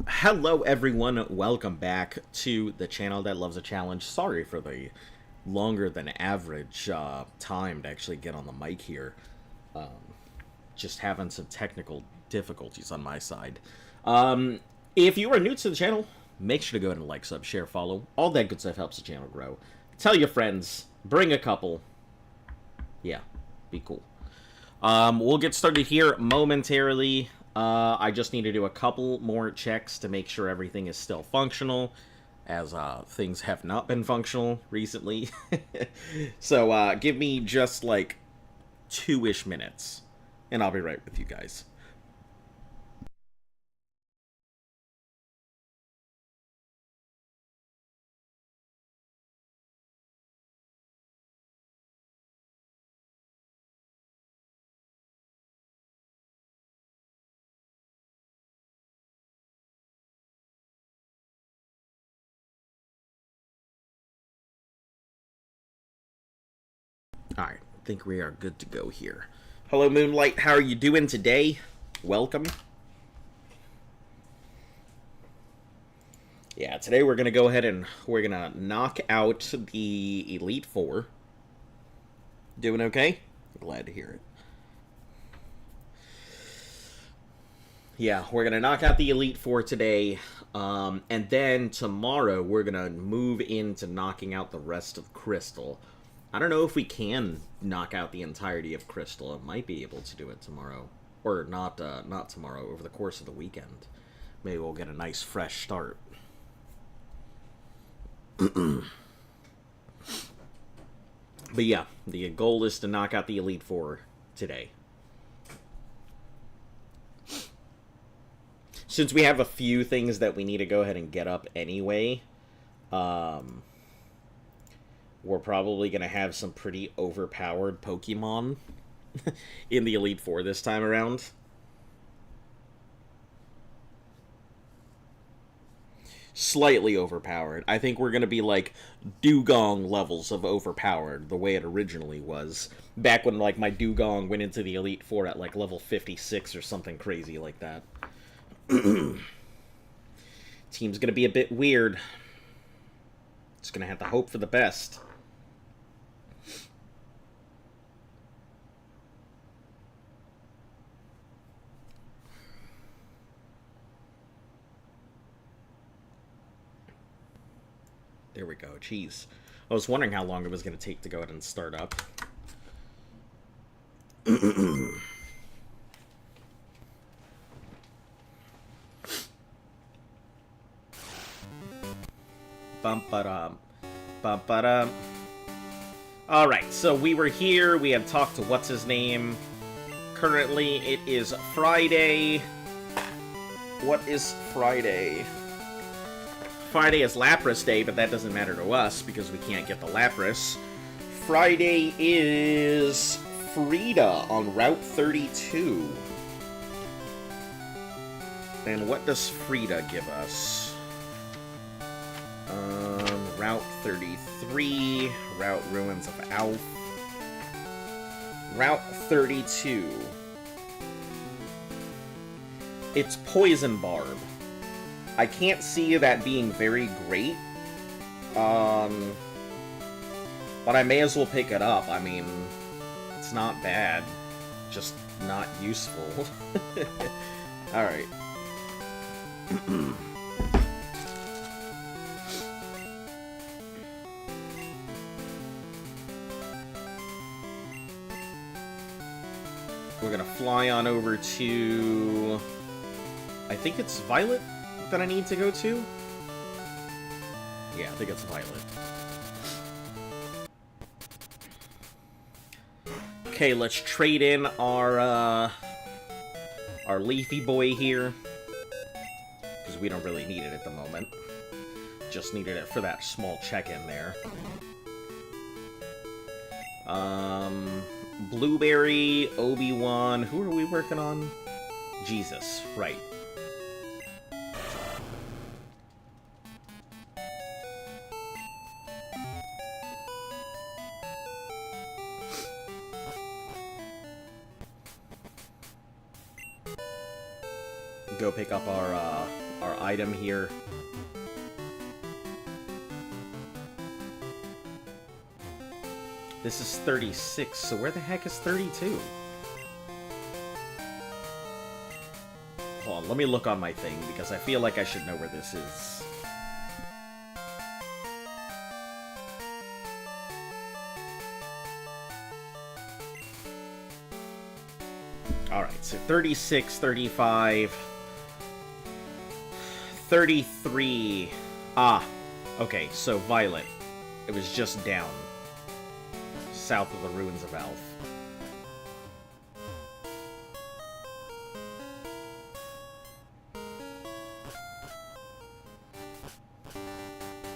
Hello everyone, welcome back to the channel that loves a challenge. Sorry for the longer than average time to actually get on the mic here. Just having some technical difficulties on my side. If you are new to the channel, make sure to go ahead and like, sub, share, follow. All that good stuff helps the channel grow. Tell your friends, bring a couple. Yeah, be cool. We'll get started here momentarily. I just need to do a couple more checks to make sure everything is still functional, as things have not been functional recently. So give me just like 2-ish minutes, and I'll be right with you guys. Alright, I think we are good to go here. Hello, Moonlight. How are you doing today? Welcome. Yeah, today we're going to go ahead and we're going to knock out the Elite Four. Doing okay? Glad to hear it. Yeah, we're going to knock out the Elite Four today. And then tomorrow we're going to move into knocking out the rest of Crystal. I don't know if we can knock out the entirety of Crystal. I might be able to do it tomorrow. Or not tomorrow, over the course of the weekend. Maybe we'll get a nice fresh start. But yeah, the goal is to knock out the Elite Four today. Since we have a few things that we need to go ahead and get up anyway, we're probably going to have some pretty overpowered Pokemon in the Elite Four this time around. Slightly overpowered. I think we're going to be like Dugong levels of overpowered, the way it originally was. Back when like my Dugong went into the Elite Four at like level 56 or something crazy like that. Team's going to be a bit weird. Just going to have to hope for the best. There we go. Jeez. I was wondering how long it was going to take to go ahead and start up. Bum-ba-dum. Bum-ba-dum. Alright, so we were here. We had talked to what's-his-name. Currently, it is Friday. What is Friday? Friday is Lapras Day, but that doesn't matter to us because we can't get the Lapras. Friday is Frida on Route 32. And what does Frida give us? Route 33, Route Ruins of Alph. Route 32. It's Poison Barb. I can't see that being very great. But I may as well pick it up. I mean, it's not bad. Just not useful. Alright. We're gonna fly on over to... I think it's Violet that I need to go to? Yeah, I think it's Violet. Okay, let's trade in our Leafy Boy here. Because we don't really need it at the moment. Just needed it for that small check-in there. Blueberry, Obi-Wan, who are we working on? Jesus, right. Go pick up our our item here. This is 36, so where the heck is 32? Hold on, let me look on my thing, because I feel like I should know where this is. Alright, so 36, 35... 33... Ah, okay, so Violet. It was just down. South of the ruins of Alph.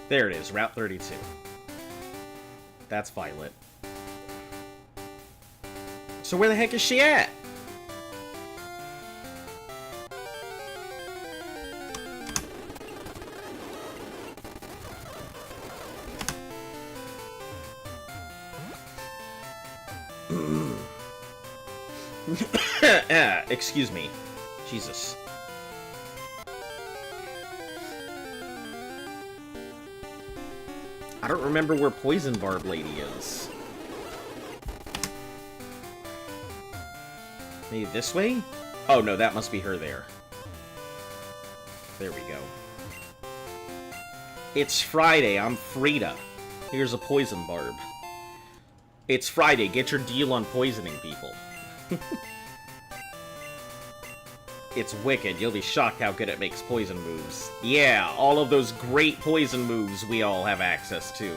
There it is, Route 32. That's Violet. So where the heck is she at? Excuse me. Jesus. I don't remember where Poison Barb Lady is. Maybe this way? Oh, no, that must be her there. There we go. It's Friday. I'm Frida. Here's a Poison Barb. It's Friday. Get your deal on poisoning people. It's wicked. You'll be shocked how good it makes poison moves. Yeah, all of those great poison moves we all have access to.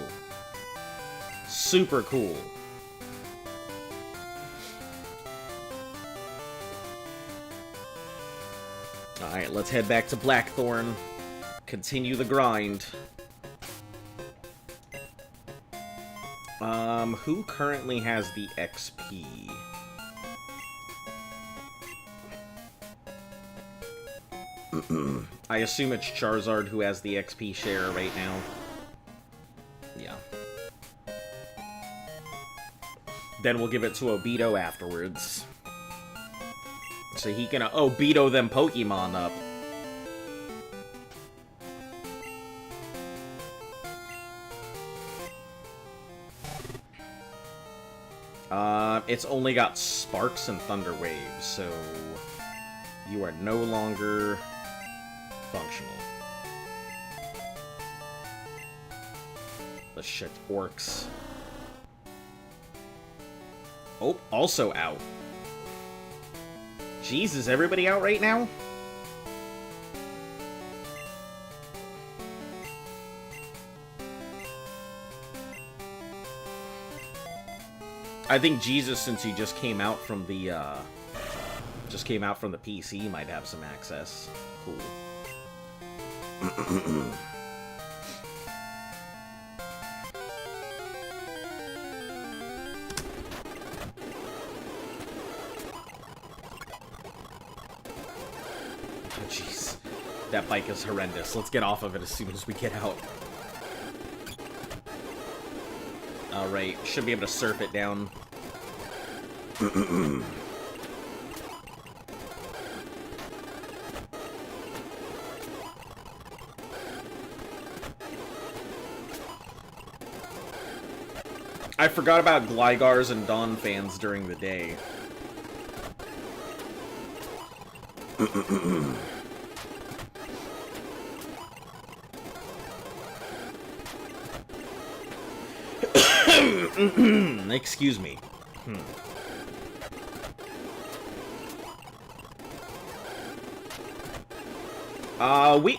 Super cool. Alright, let's head back to Blackthorn. Continue the grind. Who currently has the XP? I assume it's Charizard who has the XP share right now. Yeah. Then we'll give it to Obito afterwards. So he can Obito them Pokemon up. It's only got Sparks and Thunder Waves, so you are no longer functional. The shit orcs. Oh, also out. Jeez, is everybody out right now? I think Jesus, since he just came out from the PC, might have some access. Cool. Jeez. That bike is horrendous. Let's get off of it as soon as we get out. Alright, should be able to surf it down. I forgot about Glygars and Dawn fans during the day. Excuse me.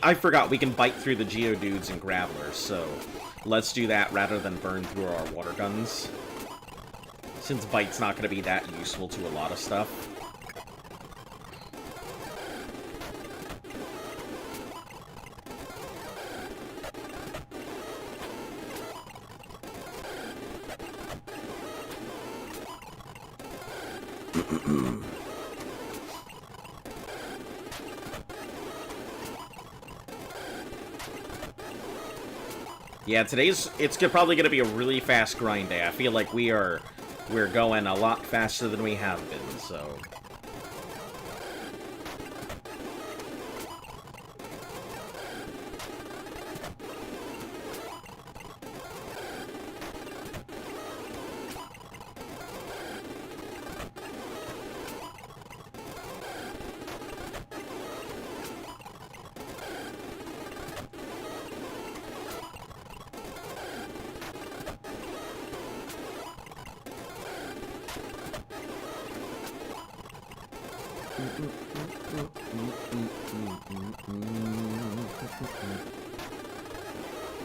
I forgot we can bite through the Geodudes and Gravelers, so let's do that rather than burn through our water guns. Since Bite's not going to be that useful to a lot of stuff. Yeah, it's probably going to be a really fast grind day. I feel like we're going a lot faster than we have been, so...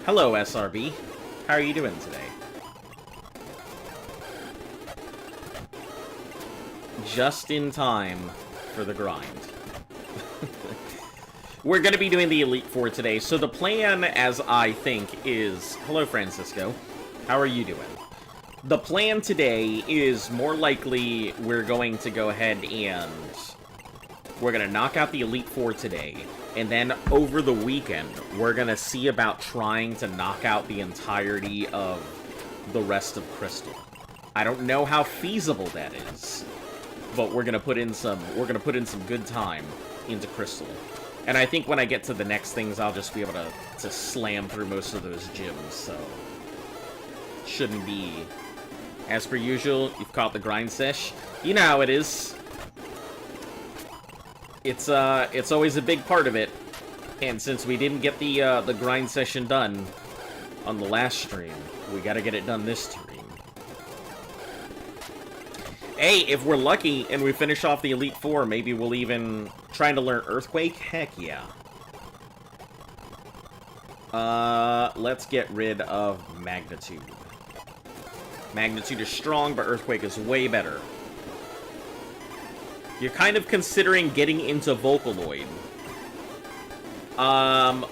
Hello, SRB. How are you doing today? Just in time for the grind. We're going to be doing the Elite Four today, so the plan, as I think, is... Hello, Francisco. How are you doing? The plan today is more likely we're going to go ahead and... We're going to knock out the Elite Four today, and then over the weekend, we're going to see about trying to knock out the entirety of the rest of Crystal. I don't know how feasible that is, but we're going to put in some good time into Crystal. And I think when I get to the next things, I'll just be able to slam through most of those gyms, so... Shouldn't be... As per usual, you've caught the grind sesh. You know how it is. It's always a big part of it. And since we didn't get the grind session done on the last stream, we gotta get it done this stream. Hey, if we're lucky and we finish off the Elite Four, maybe we'll even try to learn Earthquake? Heck yeah. Let's get rid of Magnitude. Magnitude is strong, but Earthquake is way better. You're kind of considering getting into Vocaloid.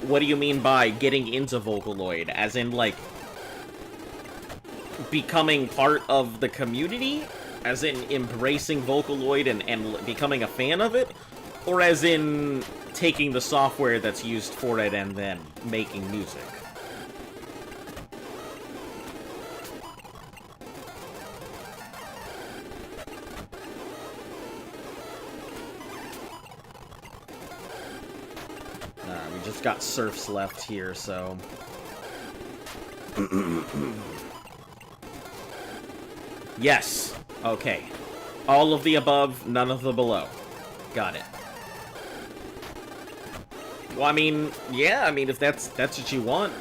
What do you mean by getting into Vocaloid? As in, like, becoming part of the community? As in embracing Vocaloid and becoming a fan of it? Or as in taking the software that's used for it and then making music? We just got Surfs left here, so... Yes! Okay. All of the above, none of the below. Got it. Well, I mean, yeah, I mean, if that's what you want.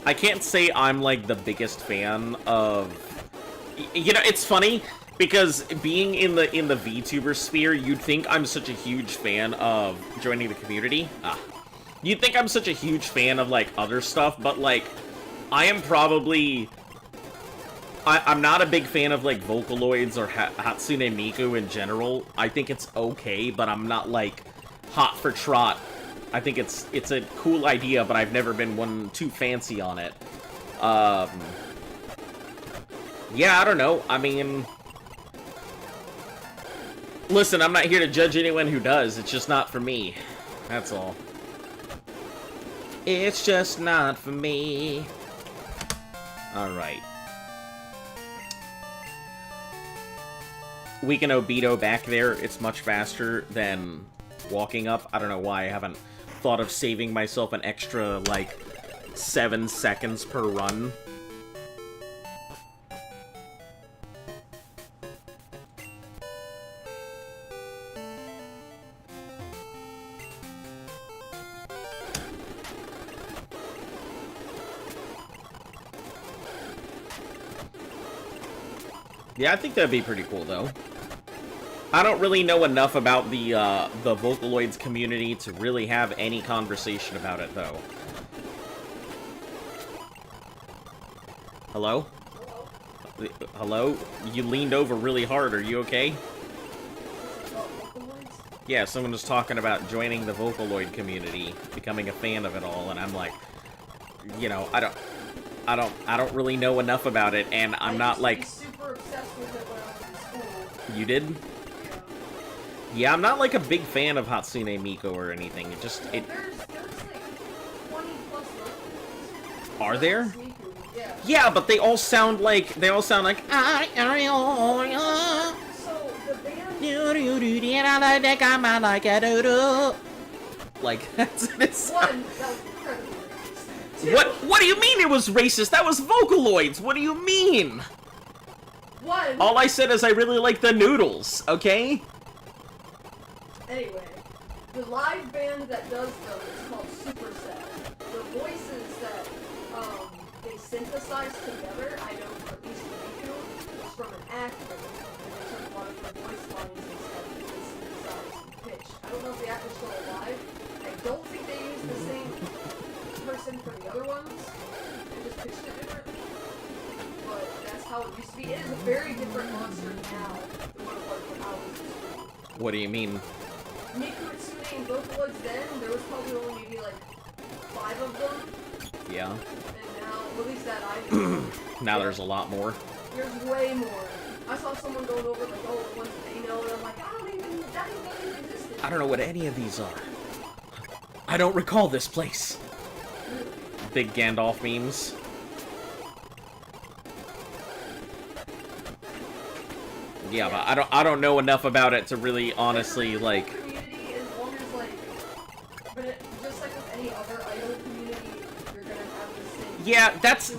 I can't say I'm, like, the biggest fan of... You know, it's funny, because being in the VTuber sphere, you'd think I'm such a huge fan of joining the community. You'd think I'm such a huge fan of, like, other stuff, but, like, I am probably... I'm not a big fan of, like, Vocaloids or Hatsune Miku in general. I think it's okay, but I'm not, like, hot for trot. I think it's a cool idea, but I've never been one too fancy on it. Yeah, I don't know. I mean... Listen, I'm not here to judge anyone who does. It's just not for me. That's all. It's just not for me. Alright. We can Obito back there. It's much faster than walking up. I don't know why I haven't thought of saving myself an extra, like, 7 seconds per run. Yeah, I think that'd be pretty cool, though. I don't really know enough about the Vocaloids community to really have any conversation about it, though. Hello? Hello? You leaned over really hard. Are you okay? Yeah, someone was talking about joining the Vocaloid community, becoming a fan of it all, and I'm like, you know, I don't really know enough about it, and I'm not like... You did? Yeah, I'm not like a big fan of Hatsune Miku or anything. It just there's like 20 plus levels. Are there? Yeah, but they all sound like I so the band like that's one, that was incredibly racist. What do you mean it was racist? That was Vocaloids. What do you mean? One. All I said is I really like the noodles, okay? Anyway, the live band that does them is called Superset. The voices that they synthesize together, I know for at least Miku, is from an actor, and they took a lot of her voice lines and stuff because actor's still alive. I don't think they used the same person for the other ones. They just pitched it differently. But that's how it used to be. It is a very different monster now than what it was when I was in school. What do you mean? Miku Utsune and Vocaloids then, there was probably only maybe like 5 of them. Yeah. And now, well, at least that I knew. Now there's a lot more. There's way more. I saw someone going over like, oh, the ones that they know, and I'm like, that even existed. I don't know what any of these are. I don't recall this place. Big Gandalf memes. Yeah, but I don't know enough about it to really honestly like. Community, as long as like, but just like with any other idol community, you're gonna have the same. Yeah, that's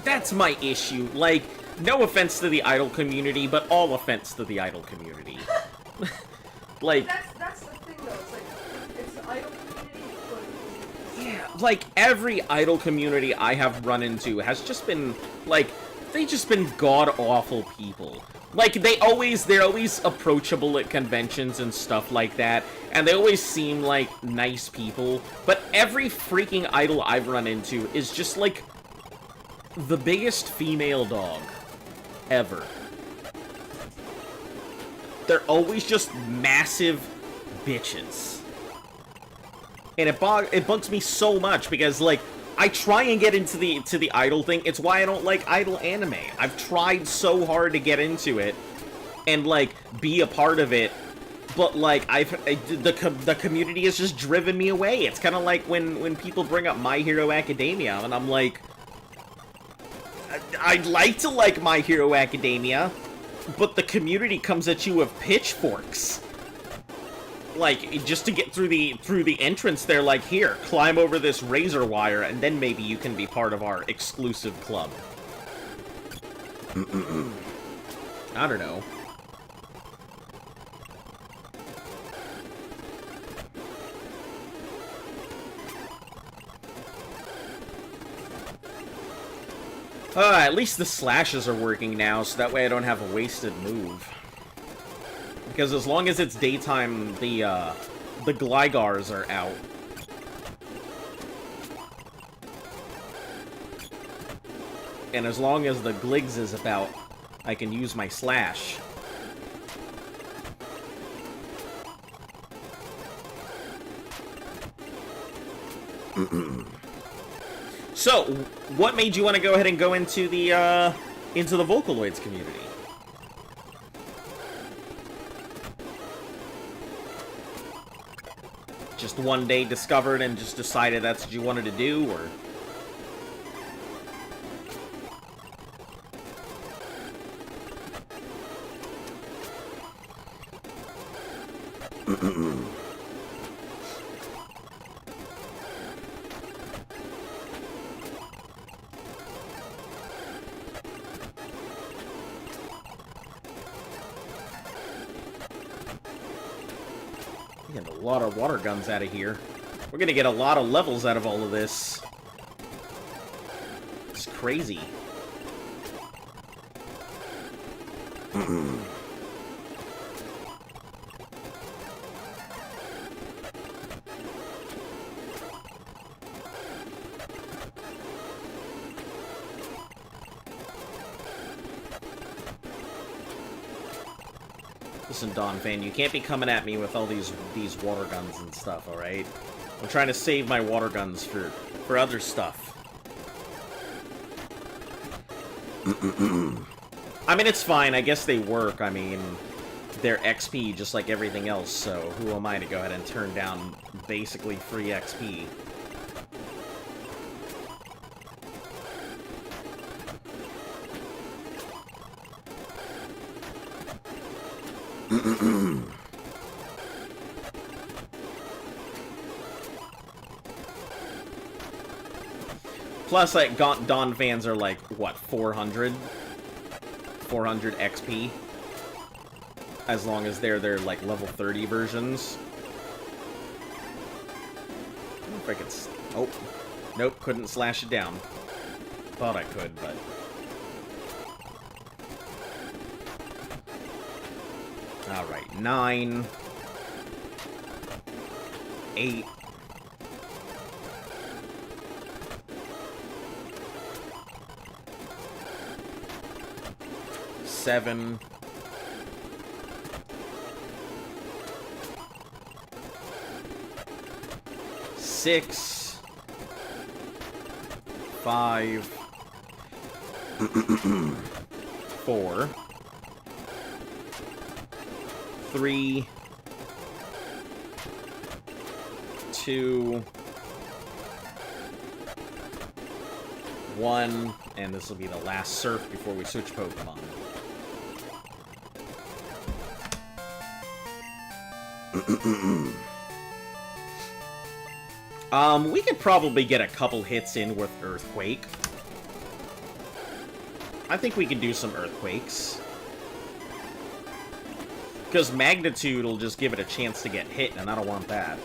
that's my issue. Like, no offense to the idol community, but all offense to the idol community. Like. That's the thing though. It's like it's the idol community, but yeah, like every idol community I have run into has just been like they just been god awful people. Like, they're always approachable at conventions and stuff like that, and they always seem like nice people, but every freaking idol I've run into is just, like, the biggest female dog ever. They're always just massive bitches. And it bugs me so much, because, like, I try and get into the idol thing. It's why I don't like idol anime. I've tried so hard to get into it and like be a part of it, but like the community has just driven me away. It's kind of like when people bring up My Hero Academia, and I'm like, I'd like to like My Hero Academia, but the community comes at you with pitchforks. Like, just to get through the entrance, they're like, here, climb over this razor wire, and then maybe you can be part of our exclusive club. I don't know. At least the slashes are working now, so that way I don't have a wasted move. Because as long as it's daytime, the Glygars are out. And as long as the Gligs is about, I can use my slash. So, what made you want to go ahead and go into the Vocaloids community? Just one day discovered and just decided that's what you wanted to do, or? Getting a lot of water guns out of here. We're gonna get a lot of levels out of all of this. It's crazy. Listen, Don Fan, you can't be coming at me with all these water guns and stuff, alright? I'm trying to save my water guns for other stuff. I mean, it's fine. I guess they work. I mean, they're XP just like everything else, so who am I to go ahead and turn down basically free XP? Plus, like, Dawn fans are like, what, 400? 400 XP? As long as they're like, level 30 versions. I don't know if I could... Oh. Nope, couldn't slash it down. Thought I could, but... Alright, 9. 8. Seven. 6. 5. 4. 3. 2. 1. And this will be the last surf before we switch Pokemon. We could probably get a couple hits in with Earthquake. I think we can do some Earthquakes. Because Magnitude will just give it a chance to get hit, and I don't want that.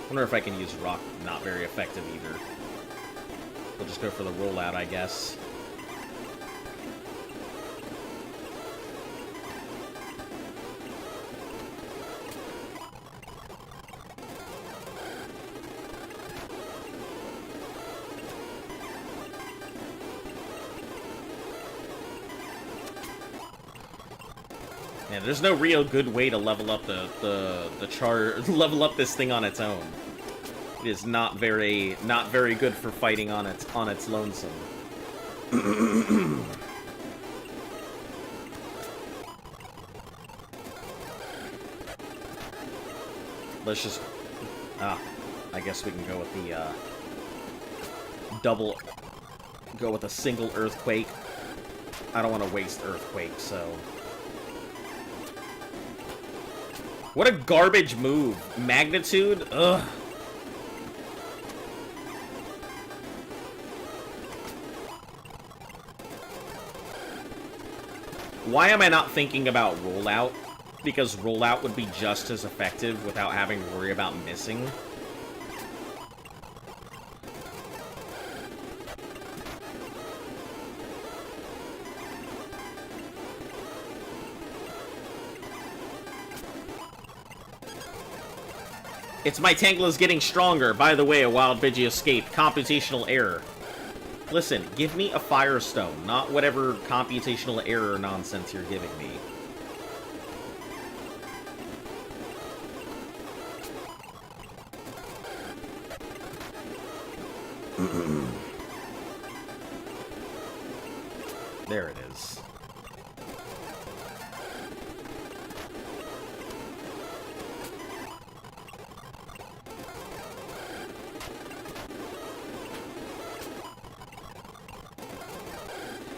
Wonder if I can use Rock. Not very effective either. We'll just go for the rollout, I guess. Yeah, there's no real good way to level up level up this thing on its own. It is not very good for fighting on its lonesome. Let's just I guess we can go with the go with a single Earthquake. I don't want to waste Earthquake, so what a garbage move. Magnitude? Ugh. Why am I not thinking about rollout? Because rollout would be just as effective without having to worry about missing. It's my Tangela's getting stronger. By the way, a Wild Pidgey escaped. Computational error. Listen, give me a Firestone, not whatever computational error nonsense you're giving me. There it is.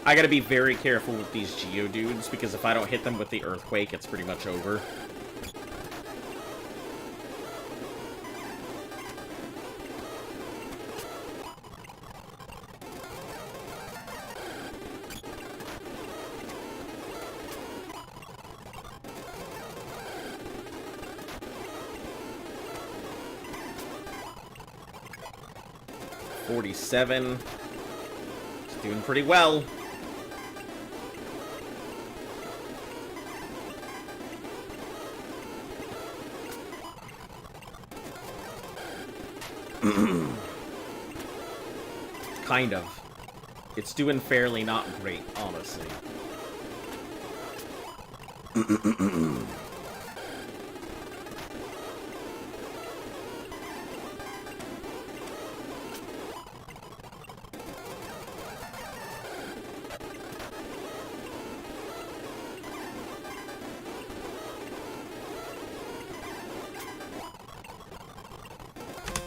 I gotta be very careful with these Geodudes, because if I don't hit them with the Earthquake, it's pretty much over. $47. It's doing pretty well. Kind of. It's doing fairly not great, honestly.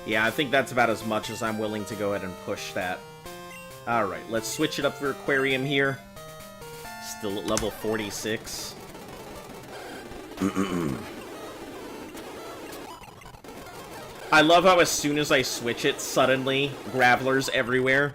Yeah, I think that's about as much as I'm willing to go ahead and push that. Alright, let's switch it up for Aquarium here. Still at level 46. I love how as soon as I switch it, suddenly, Graveler's everywhere.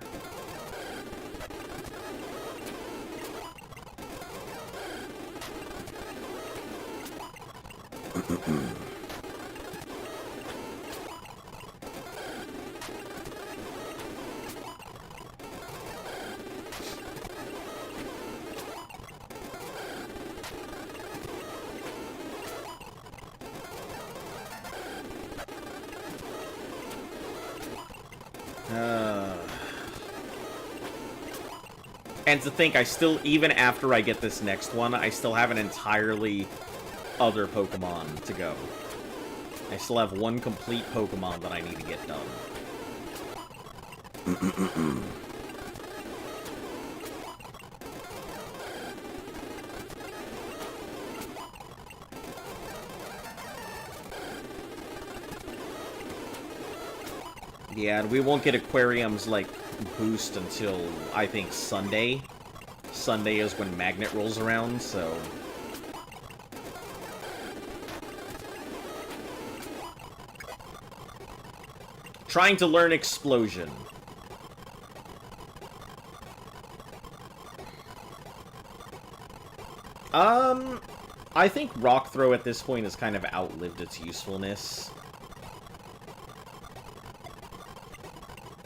And to think, I still, even after I get this next one, I still have an entirely other Pokemon to go. I still have one complete Pokemon that I need to get done. Yeah, and we won't get Aquarium's, like, boost until, I think, Sunday. Sunday is when Magnet rolls around, so... Trying to learn Explosion. I think Rock Throw at this point has kind of outlived its usefulness.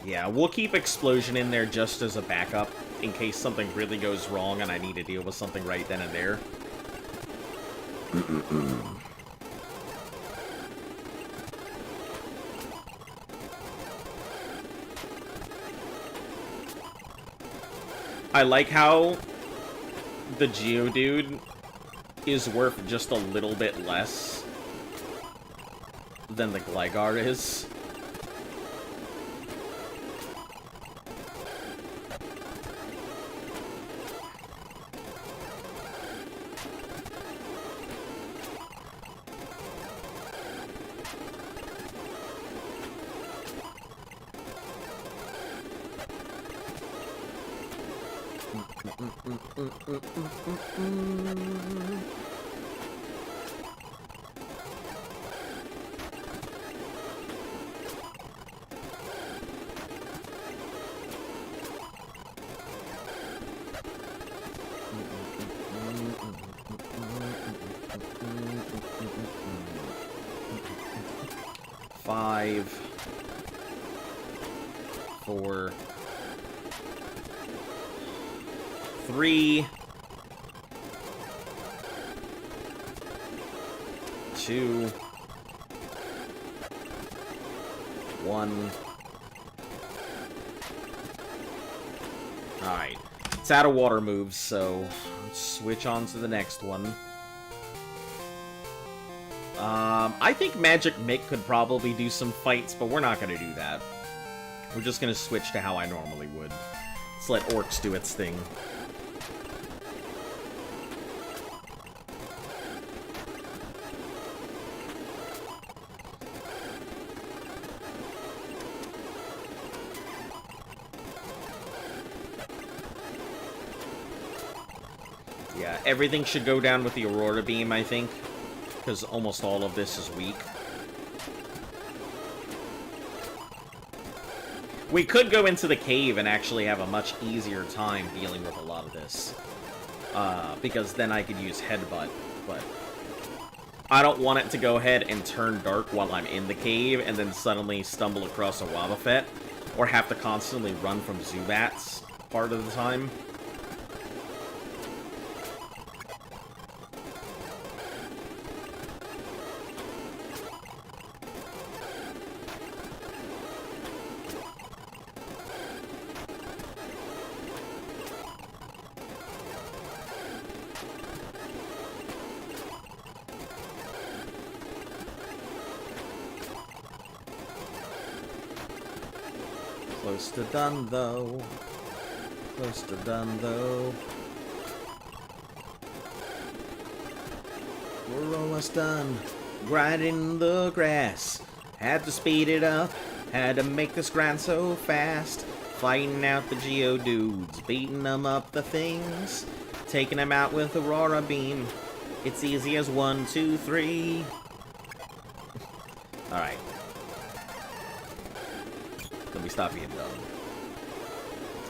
Yeah, we'll keep Explosion in there just as a backup, in case something really goes wrong and I need to deal with something right then and there. I like how the Geodude is worth just a little bit less than the Gligar is. Five, 4, 3, 2, 1. Alright. It's out of water moves, so let's switch on to the next one. I think Magic Mick could probably do some fights, but we're not going to do that. We're just going to switch to how I normally would. Let's let Orcs do its thing. Yeah, everything should go down with the Aurora Beam, I think. Because almost all of this is weak. We could go into the cave and actually have a much easier time dealing with a lot of this. Because then I could use Headbutt, but... I don't want it to go ahead and turn dark while I'm in the cave and then suddenly stumble across a Wobbuffet. Or have to constantly run from Zubats part of the time. Close to done, though. Close to done, though. We're almost done. Grinding the grass. Had to speed it up. Had to make this grind so fast. Fighting out the Geodudes. Beating them up the things. Taking them out with Aurora Beam. It's easy as 1, 2, 3. Alright. Let me stop being dumb.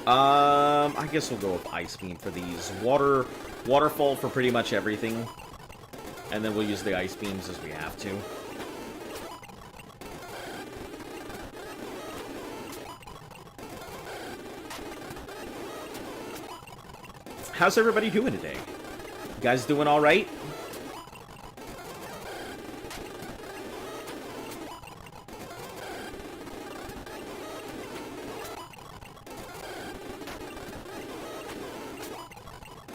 I guess we'll go with Ice Beam for these. Waterfall for pretty much everything. And then we'll use the Ice Beams as we have to. How's everybody doing today? You guys doing alright?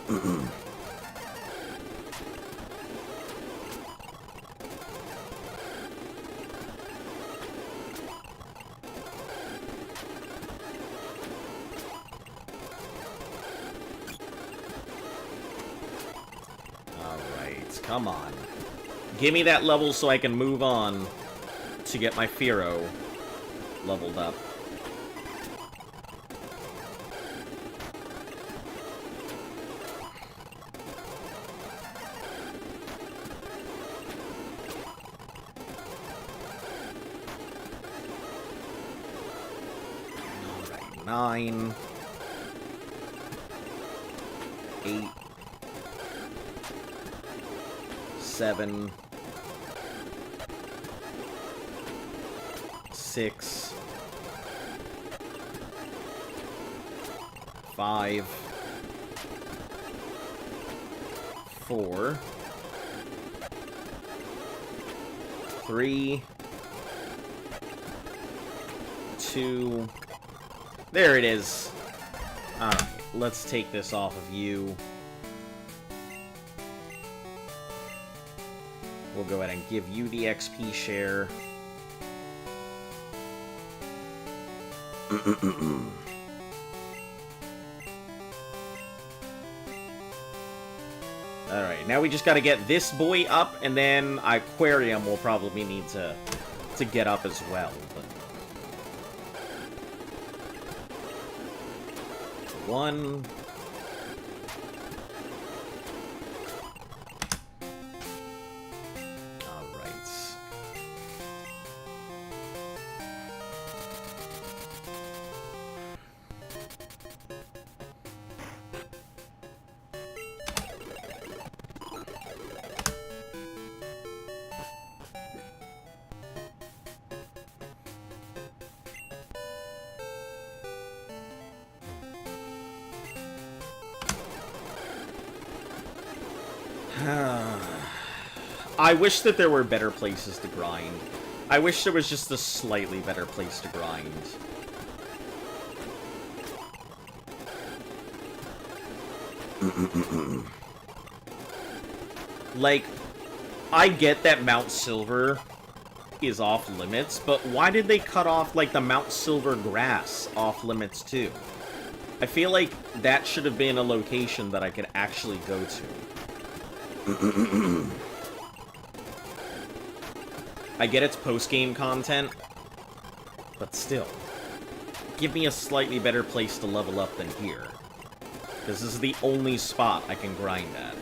Alright, come on. Give me that level so I can move on to get my Firo leveled up. Alright, 9, 8, 7, 6, 5, 4, 3, 2. There it is. Alright, let's take this off of you. We'll go ahead and give you the XP share. Alright, now we just gotta get this boy up, and then Aquarium will probably need to get up as well. But 1. I wish that there were better places to grind. I wish there was just a slightly better place to grind. Like, I get that Mount Silver is off limits, but why did they cut off, like, the Mount Silver grass off limits, too? I feel like that should have been a location that I could actually go to. I get it's post-game content, but still. Give me a slightly better place to level up than here. This is the only spot I can grind at.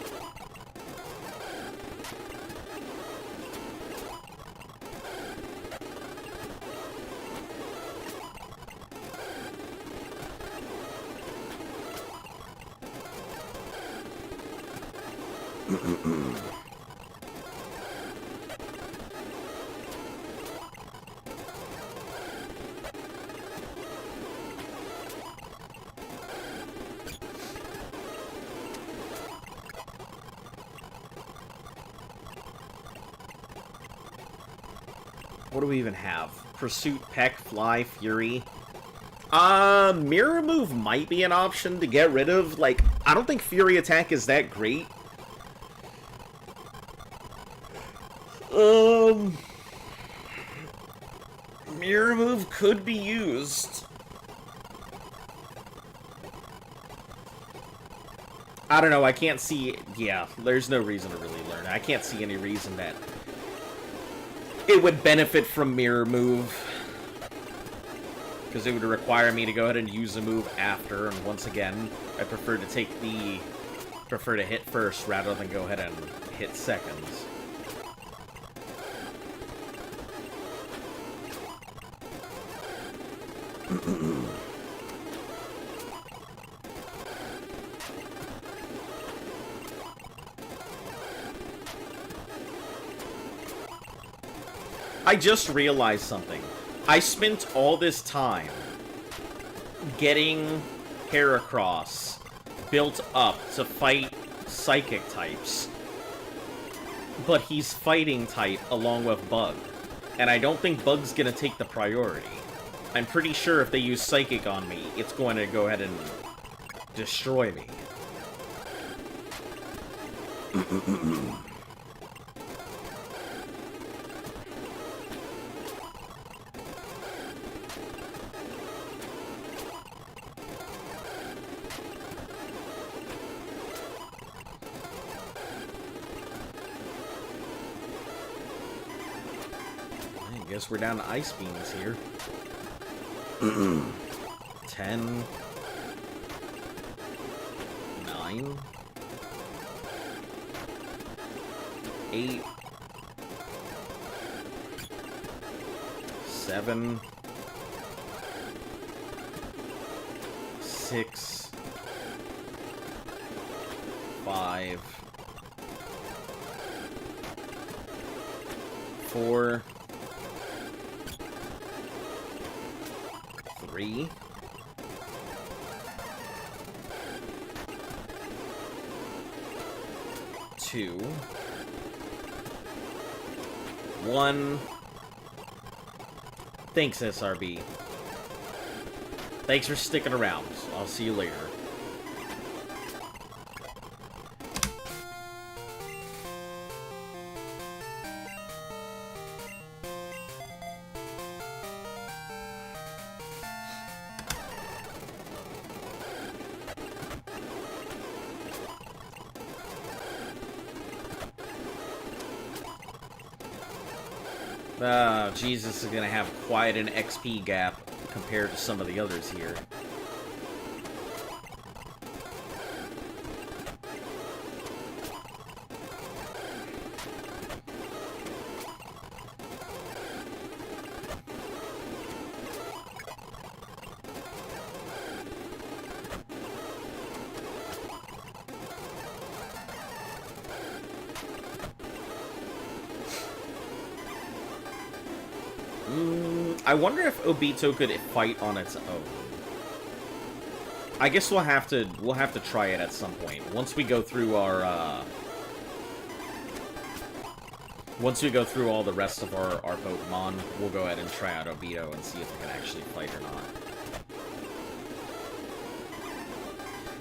What do we even have? Pursuit, Peck, Fly, Fury. Mirror Move might be an option to get rid of. Like, I don't think Fury Attack is that great. Mirror Move could be used. I don't know, I can't see... Yeah, there's no reason to really learn it. I can't see any reason that it would benefit from Mirror Move. Because it would require me to go ahead and use a move after, and once again, I prefer to take the... prefer to hit first rather than go ahead and hit seconds. I just realized something. I spent all this time getting Heracross built up to fight Psychic types, but he's Fighting type along with Bug, and I don't think Bug's gonna take the priority. I'm pretty sure if they use Psychic on me, it's going to go ahead and destroy me. I guess we're down to ice beams here. 10. 9. 8. 7. 6. 5. 4. 3. 2. 1. Thanks, SRB. Thanks for sticking around. I'll see you later. Jesus is gonna have quite an XP gap compared to some of the others here. I wonder if Obito could fight on its own. I guess we'll have to try it at some point. Once we go through our once we go through all the rest of our Pokemon, we'll go ahead and try out Obito and see if it can actually fight or not.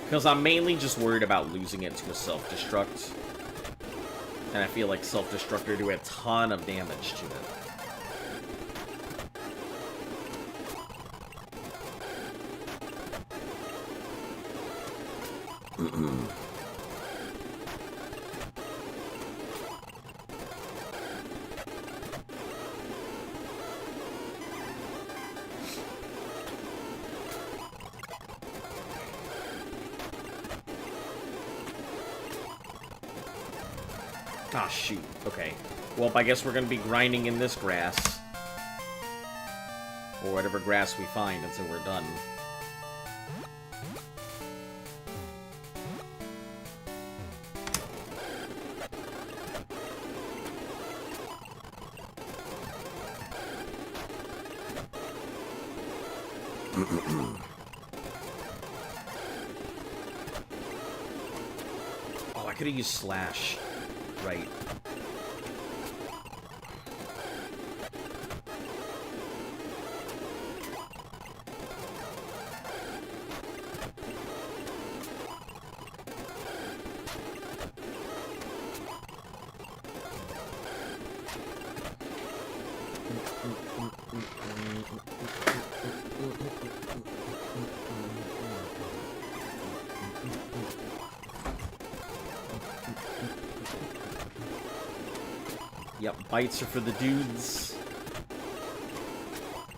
Because I'm mainly just worried about losing it to a self-destruct. And I feel like self-destruct will do a ton of damage to it. Ah, shoot. Okay. Well, I guess we're gonna be grinding in this grass. Or whatever grass we find until we're done. Oh, I could have used Slash. Right. Yep, bites are for the dudes.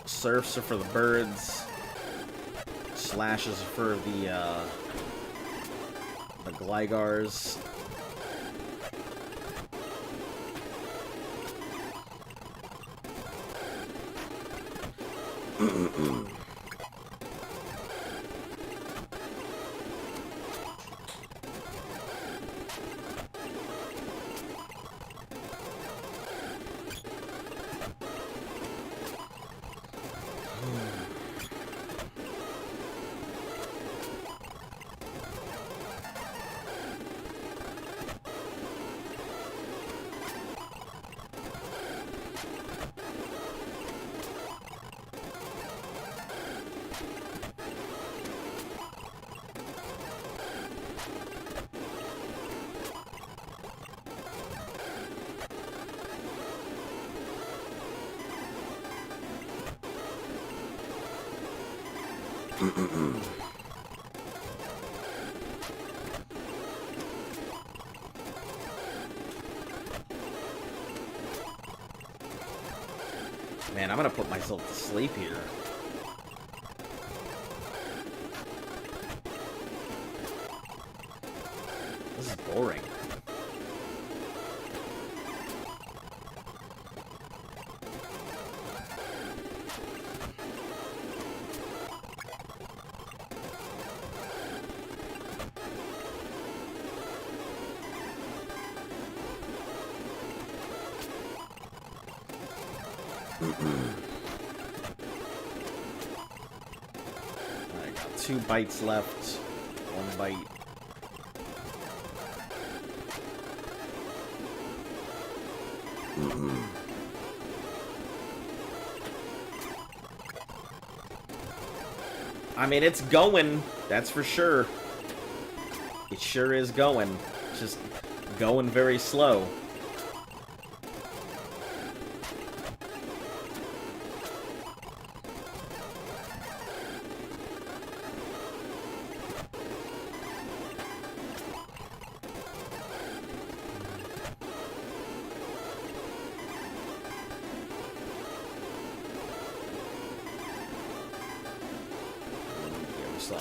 Surfs are for the birds. Slashes are for the Glygars. Man, I'm gonna put myself to sleep here. This is boring. I got 2 bites left. 1 bite. I mean, it's going. That's for sure. It sure is going. Just going very slow.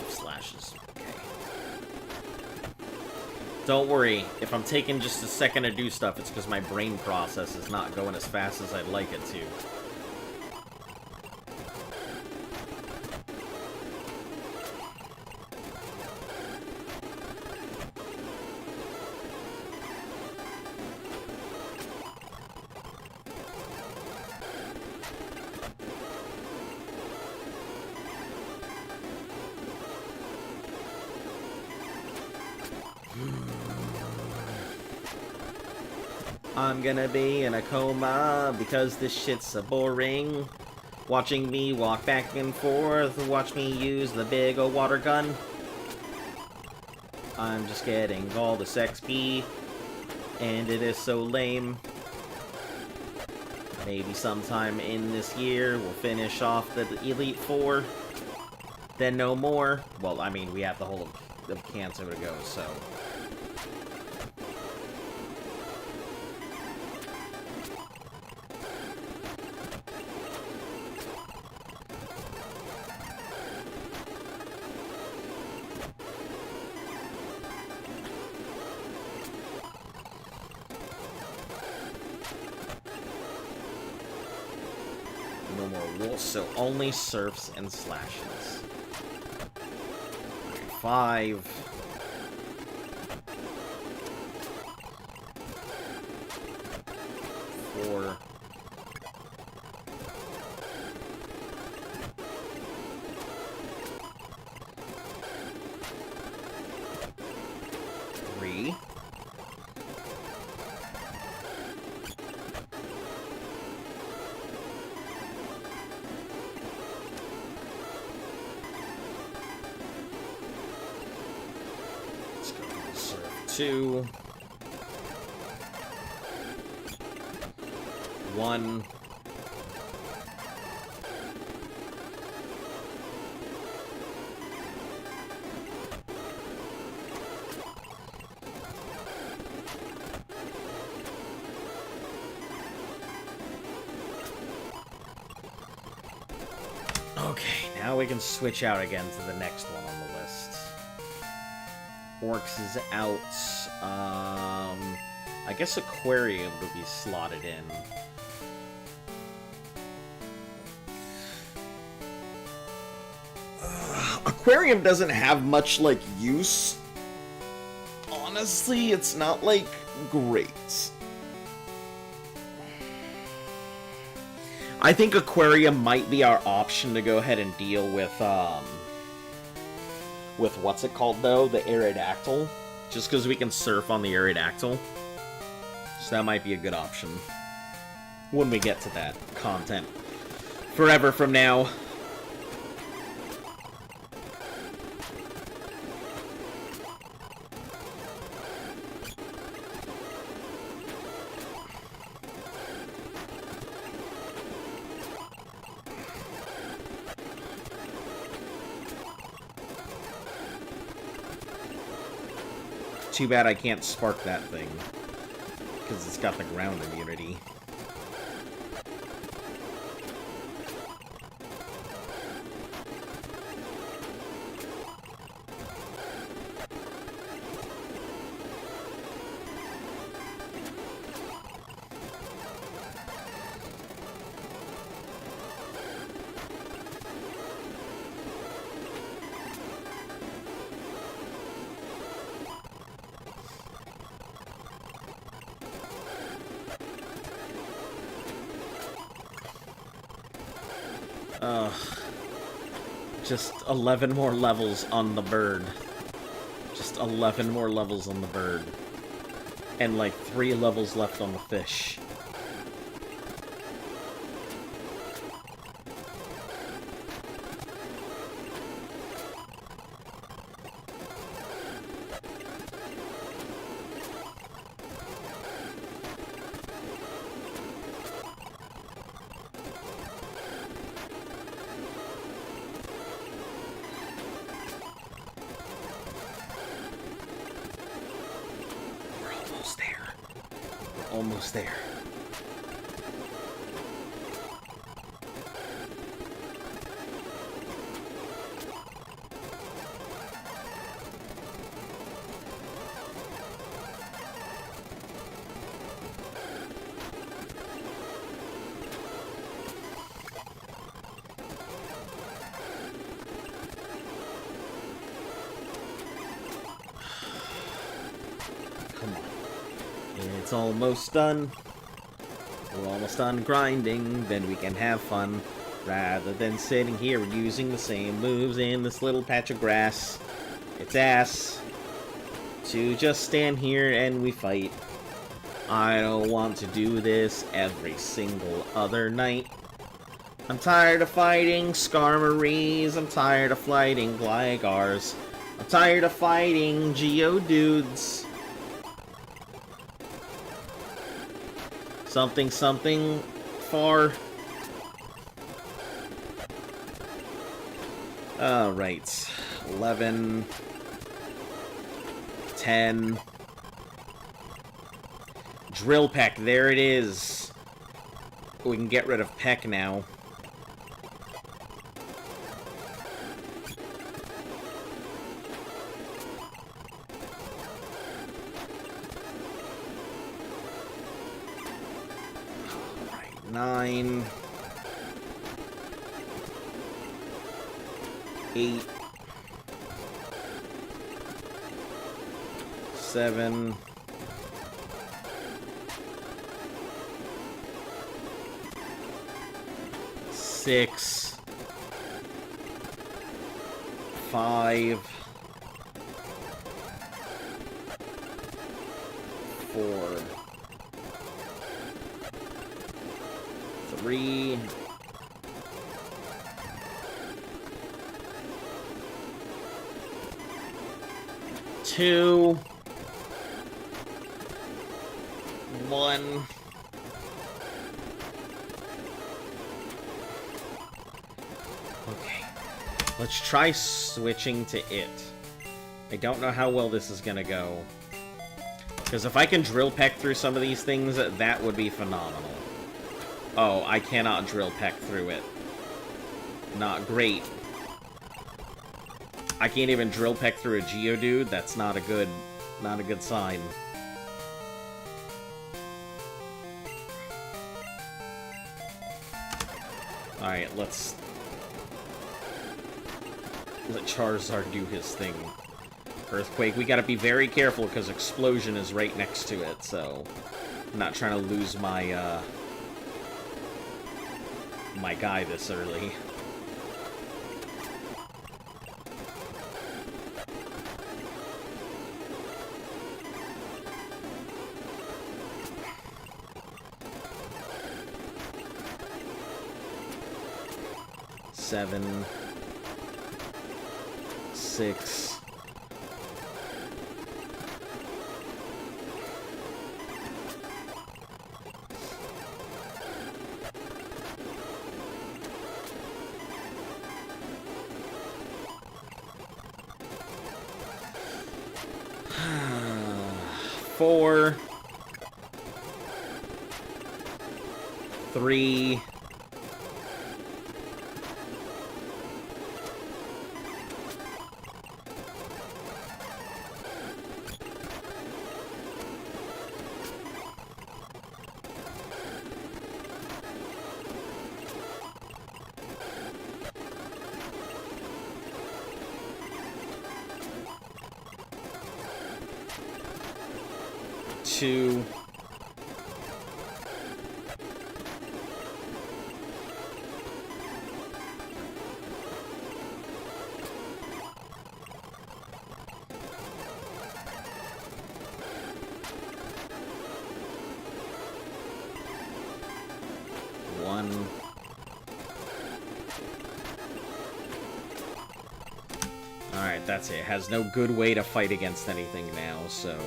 Slashes. Okay. Don't worry, if I'm taking just a second to do stuff, it's because my brain process is not going as fast as I'd like it to. I'm gonna be in a coma because this shit's so boring. Watching me walk back and forth, watch me use the big old water gun. I'm just getting all this XP, and it is so lame. Maybe sometime in this year we'll finish off the Elite Four. Then no more. Well, I mean, we have the whole of Kanto to go, so... No more wolves, so only surfs and slashes. 5. 4. 3. Let's go surf 2. 1. Okay, now we can switch out again to the next one on the list. Orcs is out. I guess Aquarium would be slotted in. Aquarium doesn't have much, like, use. Honestly, it's not, like, great. I think Aquarium might be our option to go ahead and deal with what's it called, though? The Aerodactyl. Just because we can surf on the Aerodactyl. So that might be a good option. When we get to that content. Forever from now. Too bad I can't spark that thing. Because it's got the ground immunity. Just 11 more levels on the bird. Just 11 more levels on the bird. And like 3 levels left on the fish. Almost there. Come on. It's almost done. We're almost done grinding, then we can have fun. Rather than sitting here using the same moves in this little patch of grass. It's ass to just stand here and we fight. I don't want to do this every single other night. I'm tired of fighting Skarmories. I'm tired of fighting Glygars. I'm tired of fighting Geodudes. Something, something, far. Alright. 11. 10. Drill Peck, there it is. We can get rid of Peck now. Alright, 9. 8. 7. 6. 5. 4. 3. 2. 1. Okay. Let's try switching to it. I don't know how well this is gonna go. Because if I can drill peck through some of these things, that would be phenomenal. Oh, I cannot drill peck through it. Not great. I can't even drill peck through a Geodude. That's not a good sign. Alright, let's let Charizard do his thing. Earthquake, we gotta be very careful because Explosion is right next to it, so I'm not trying to lose my, my guy this early. Seven, 6, 5. 4, 3, 2, 1. Alright, that's it. Has no good way to fight against anything now, so...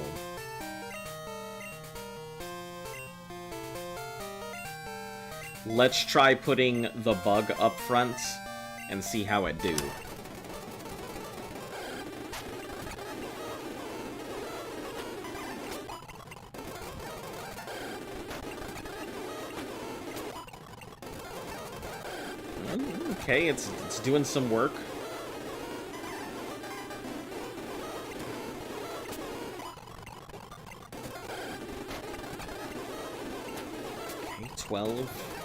Let's try putting the bug up front and see how it do. Okay, it's doing some work. Okay, 12.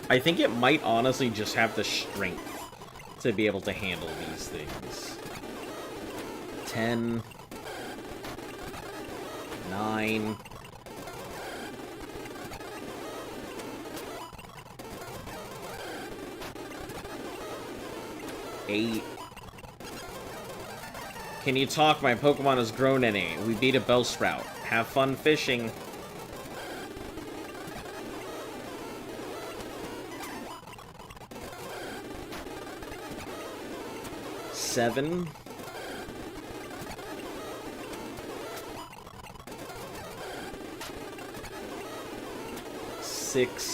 I think it might honestly just have the strength to be able to handle these things. 10. 9. 8. Can you talk? My Pokemon has grown in it. We beat a Bellsprout. Have fun fishing. 7. 6.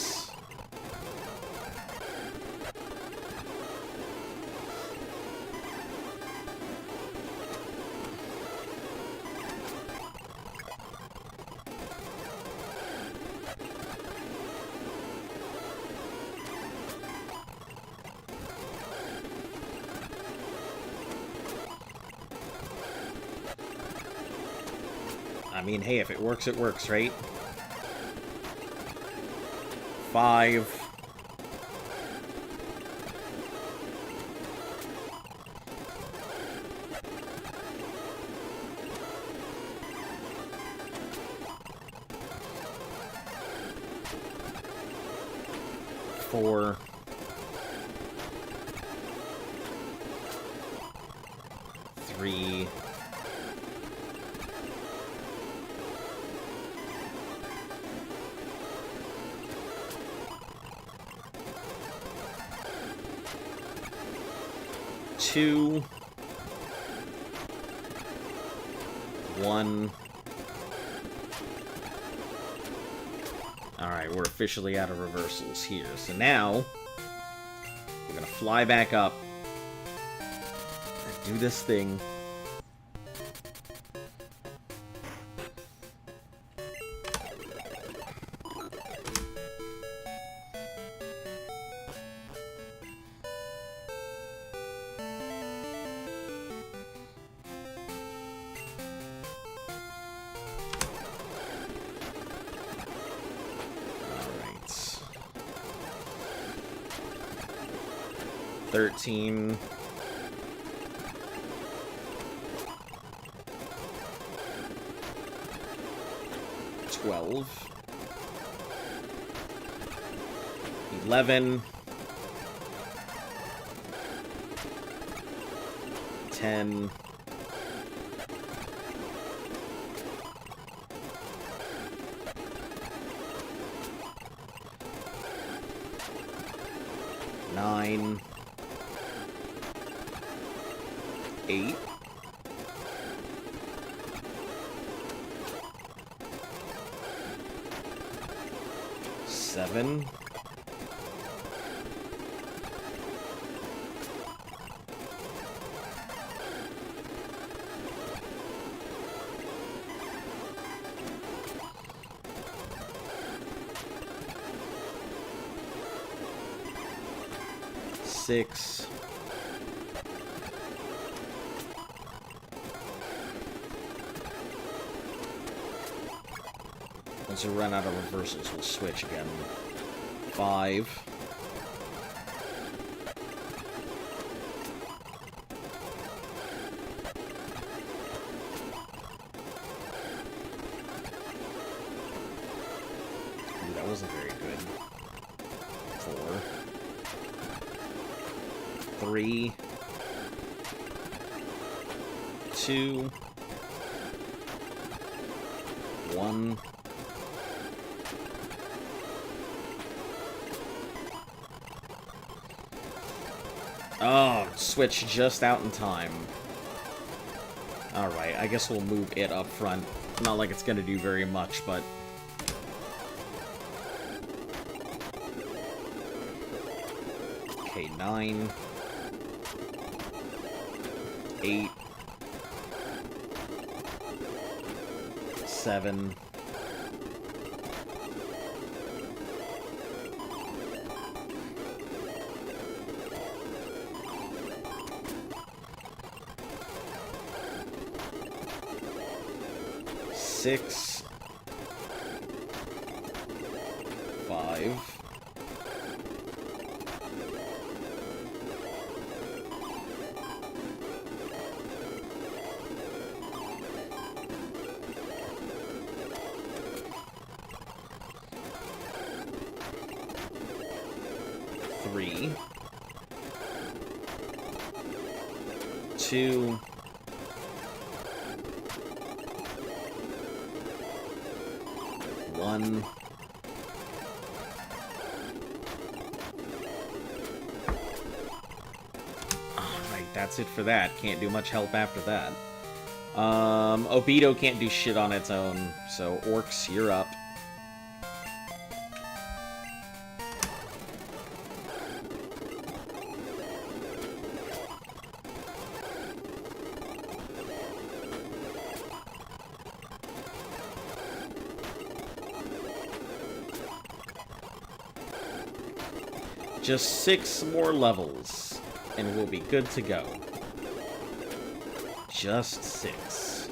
'I mean, hey, if it works, right? 5. 4. 3. 2. 1. Alright, we're officially out of reversals here. So now, we're gonna fly back up and do this thing. Alright. 13. 12. 11. 10. 9. 8. 7. 6. Once we run out of reversals, we'll switch again. 5. Ooh, that wasn't very good. 4. 3. 2. 1. Oh, switch just out in time. Alright, I guess we'll move it up front. Not like it's gonna do very much, but... Okay, 9. 8. 7. 6. 5. 3. 2. 1. Alright, that's it for that. Can't do much help after that. Obito can't do shit on its own, so Orcs, you're up. Just 6 more levels, and we'll be good to go. Just 6.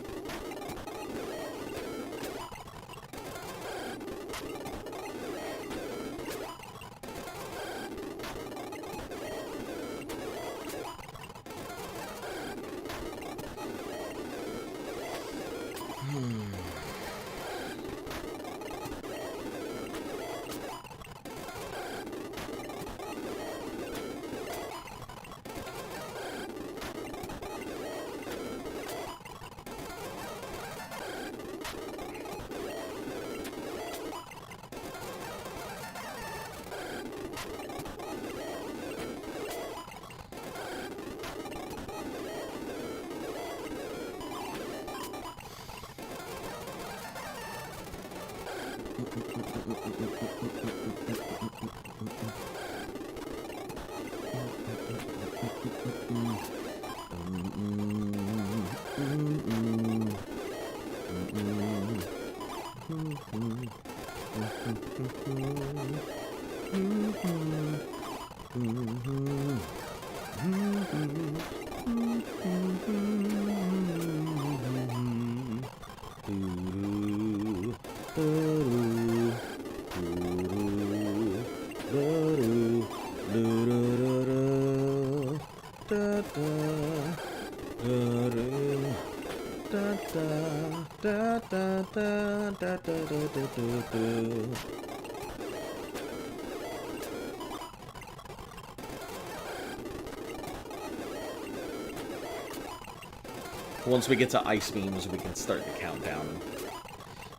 Once we get to ice beams, we can start the countdown.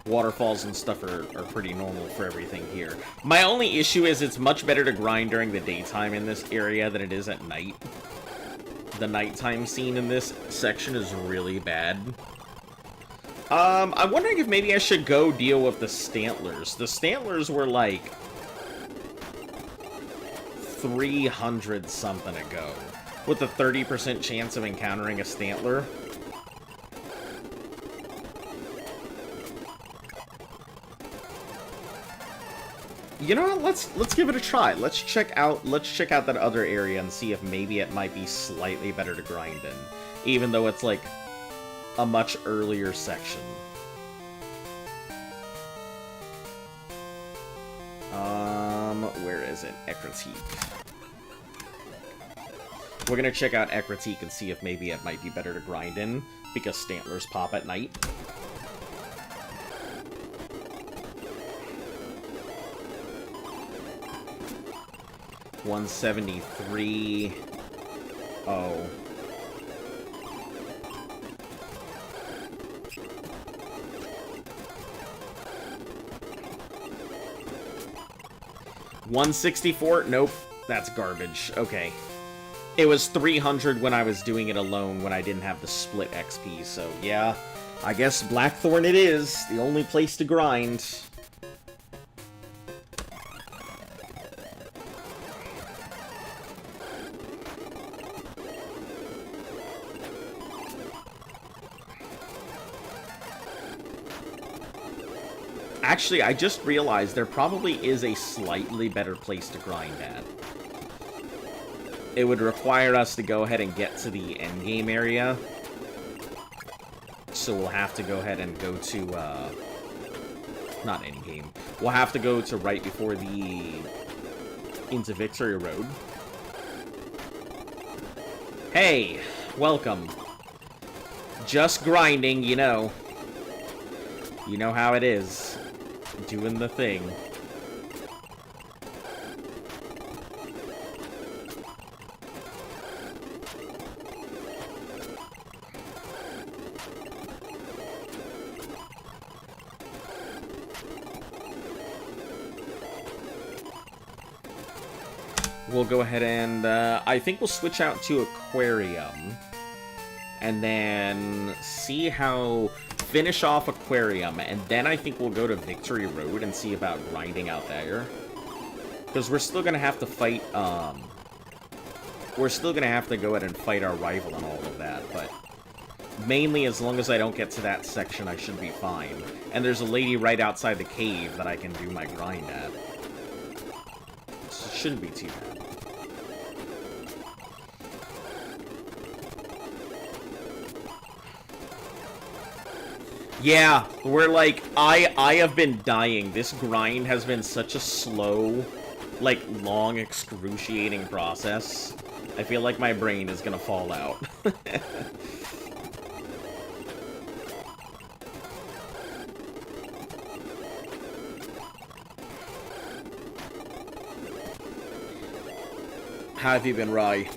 Waterfalls and stuff are pretty normal for everything here. My only issue is it's much better to grind during the daytime in this area than it is at night. The nighttime scene in this section is really bad. I'm wondering if maybe I should go deal with the Stantlers. The Stantlers were like 300 something ago, with a 30% chance of encountering a Stantler. You know what? Let's give it a try. Let's check out that other area and see if maybe it might be slightly better to grind in, even though it's like a much earlier section. Where is it? Ekritique. We're gonna check out Ekritique and see if maybe it might be better to grind in, because Stantlers pop at night. $173. Oh. $164? Nope. That's garbage. Okay. It was 300 when I was doing it alone when I didn't have the split XP, so yeah. I guess Blackthorn it is. The only place to grind. Actually, I just realized there probably is a slightly better place to grind at. It would require us to go ahead and get to the endgame area. So we'll have to go ahead and go to, not endgame. We'll have to go to right before into Victory Road. Hey, welcome. Just grinding, you know. You know how it is. Doing the thing. We'll go ahead and, I think we'll switch out to Aquarium. And then see how... Finish off Aquarium, and then I think we'll go to Victory Road and see about grinding out there. Because we're still gonna have to fight, we're still gonna have to go ahead and fight our rival and all of that, but... Mainly, as long as I don't get to that section, I should be fine. And there's a lady right outside the cave that I can do my grind at. So it shouldn't be too bad. Yeah, we're like, I have been dying. This grind has been such a slow, like, long, excruciating process. I feel like my brain is gonna fall out. How have you been, Rye?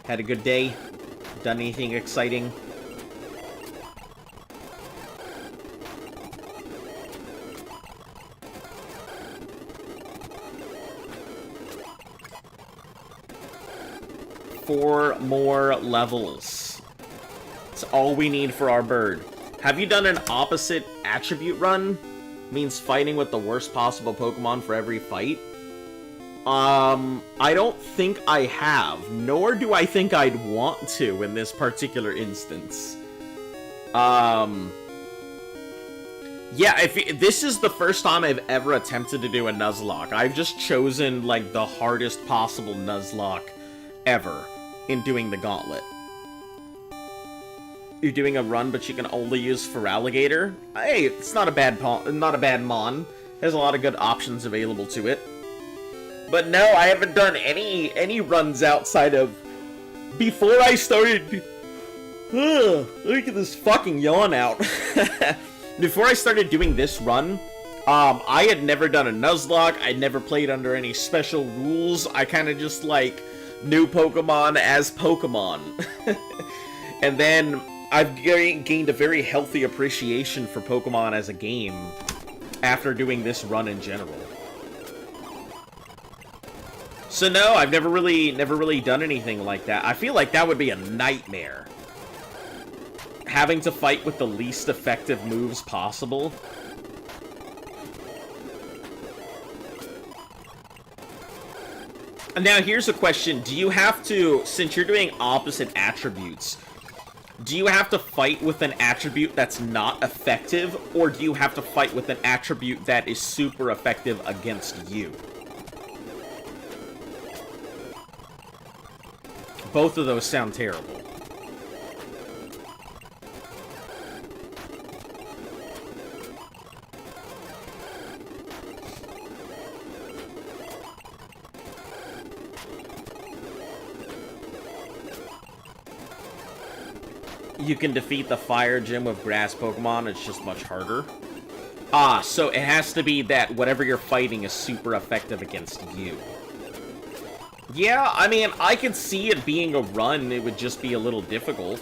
Had a good day? Done anything exciting? Four more levels. That's all we need for our bird. Have you done an opposite attribute run? Means fighting with the worst possible Pokemon for every fight? I don't think I have, nor do I think I'd want to in this particular instance. Yeah, this is the first time I've ever attempted to do a Nuzlocke. I've just chosen, like, the hardest possible Nuzlocke ever in doing the Gauntlet. You're doing a run, but you can only use Feraligatr? Hey, it's not a bad mon. There's a lot of good options available to it. But no, I haven't done any runs outside of... Before I started... Ugh, look at this fucking yawn out. Before I started doing this run, I had never done a Nuzlocke. I'd never played under any special rules. I kind of just, like, knew Pokemon as Pokemon. And then I've gained a very healthy appreciation for Pokemon as a game after doing this run in general. So no, I've never really done anything like that. I feel like that would be a nightmare. Having to fight with the least effective moves possible. And now here's a question. Do you have to, since you're doing opposite attributes, Do you have to fight with an attribute that's not effective, or do you have to fight with an attribute that is super effective against you? Both of those sound terrible. You can defeat the fire gym with grass Pokemon, it's just much harder. Ah, so it has to be that whatever you're fighting is super effective against you. Yeah, I mean, I could see it being a run, it would just be a little difficult.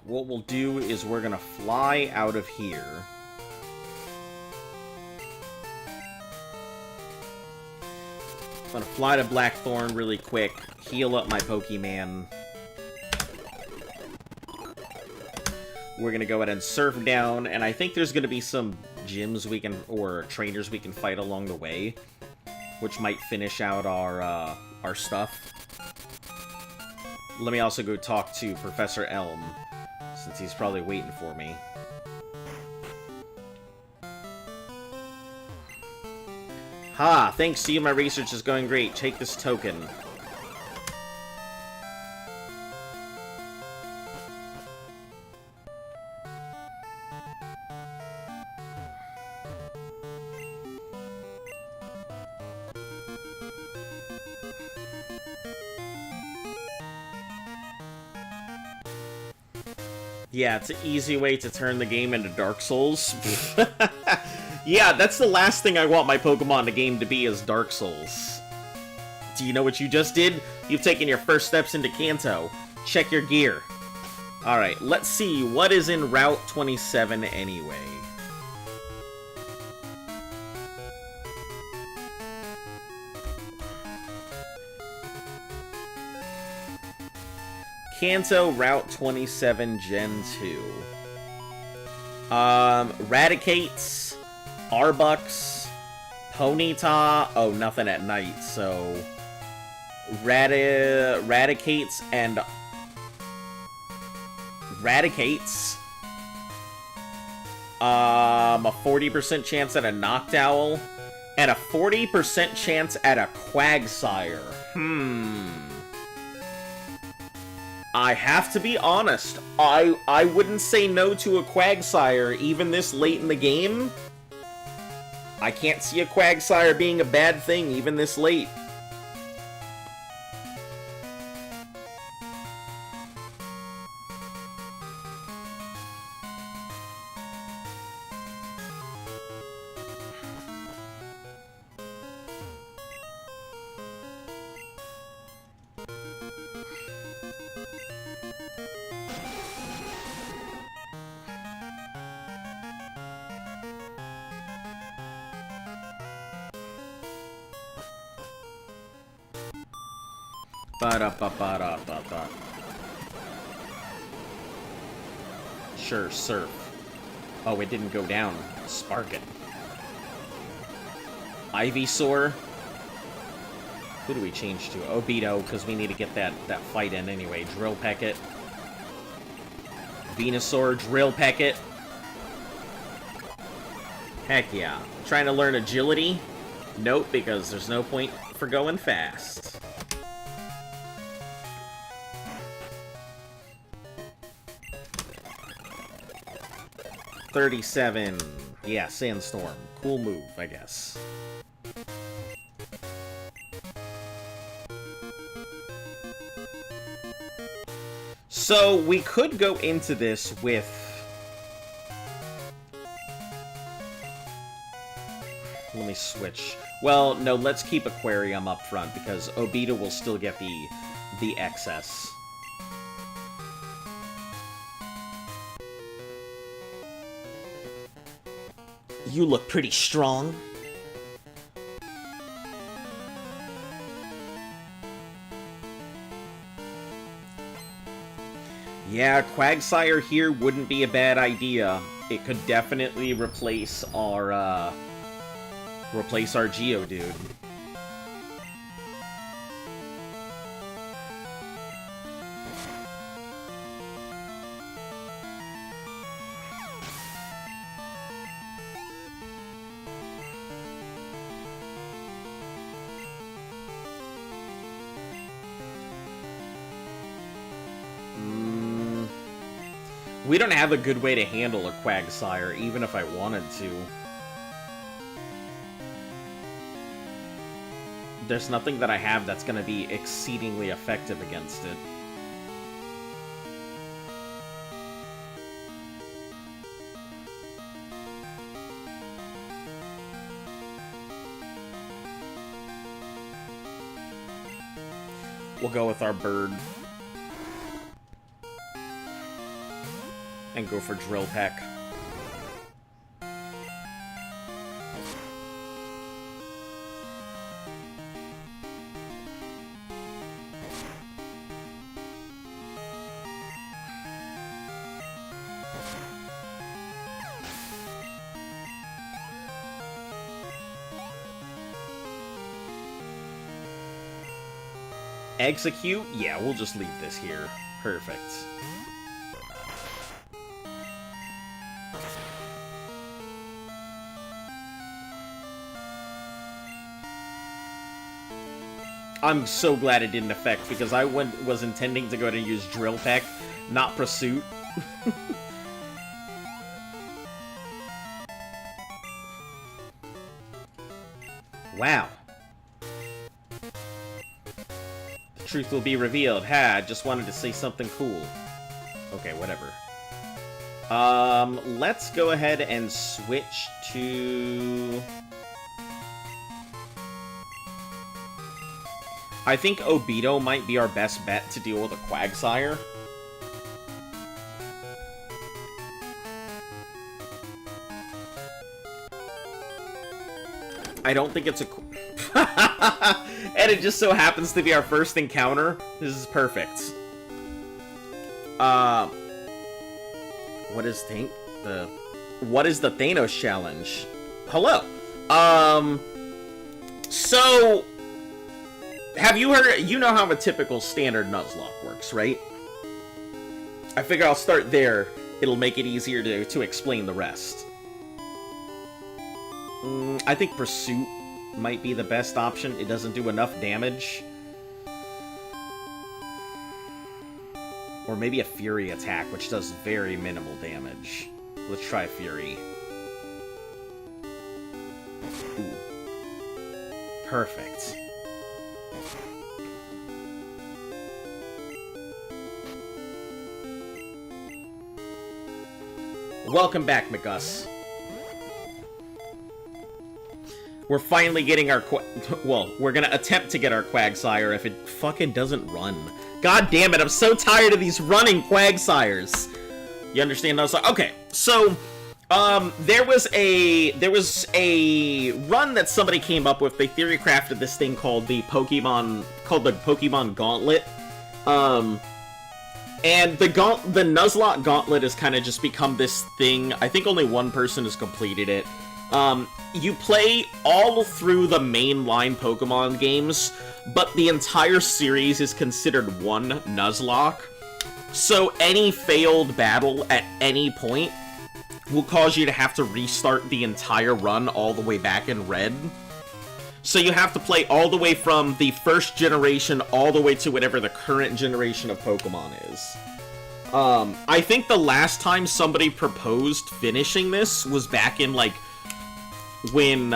What we'll do is we're gonna fly out of here. I'm gonna fly to Blackthorn really quick, heal up my Pokemon. We're gonna go ahead and surf down, and I think there's gonna be some gyms we can, or trainers we can fight along the way, which might finish out our stuff. Let me also go talk to Professor Elm, since he's probably waiting for me. Ha! Thanks to you, my research is going great. Take this token. Yeah, it's an easy way to turn the game into Dark Souls. Yeah, that's the last thing I want my Pokemon game to be, is Dark Souls. Do you know what you just did? You've taken your first steps into Kanto. Check your gear. Alright, let's see what is in Route 27 anyway. Kanto Route 27 Gen 2. Raticates, Arbux, Ponyta. Oh, nothing at night, so Raticates and Raticates. A 40% chance at a Noctowl, and a 40% chance at a Quagsire. I have to be honest, I wouldn't say no to a Quagsire even this late in the game. I can't see a Quagsire being a bad thing even this late. Ba-da-ba-ba-da-ba-ba. Sure, surf. Oh, it didn't go down. Spark it. Ivysaur. Who do we change to? Obito, because we need to get that fight in anyway. Drill Peck it. Venusaur, Drill Peck it. Heck yeah. Trying to learn agility? Nope, because there's no point for going fast. $37. Yeah, Sandstorm. Cool move, I guess. So, we could go into this with... Let me switch. Well, no, let's keep Aquarium up front, because Obito will still get the excess. You look pretty strong. Yeah, Quagsire here wouldn't be a bad idea. It could definitely replace our Geodude. We don't have a good way to handle a Quagsire, even if I wanted to. There's nothing that I have that's going to be exceedingly effective against it. We'll go with our bird. And go for Drill Peck. Execute? Yeah, we'll just leave this here. Perfect. I'm so glad it didn't affect, because I was intending to go to use Drill Peck, not Pursuit. Wow. The truth will be revealed. Ha, I just wanted to say something cool. Okay, whatever. Let's go ahead and switch to... I think Obito might be our best bet to deal with a Quagsire. I don't think it's a... And it just so happens to be our first encounter. This is perfect. What is the Thanos challenge? Hello. So... Have you heard... You know how a typical standard Nuzlocke works, right? I figure I'll start there. It'll make it easier to explain the rest. I think Pursuit might be the best option. It doesn't do enough damage. Or maybe a Fury attack, which does very minimal damage. Let's try Fury. Ooh. Perfect. Welcome back, McGus. We're finally getting our well, we're gonna attempt to get our Quagsire if it fucking doesn't run. God damn it, I'm so tired of these running Quagsires. You understand those? Okay, so, there was a run that somebody came up with. They theory crafted this thing called the Pokemon Gauntlet. And the Nuzlocke Gauntlet has kind of just become this thing. I think only one person has completed it. You play all through the mainline Pokemon games, but the entire series is considered one Nuzlocke. So any failed battle at any point will cause you to have to restart the entire run all the way back in red. So you have to play all the way from the first generation all the way to whatever the current generation of Pokemon is. I think the last time somebody proposed finishing this was back in, like, when,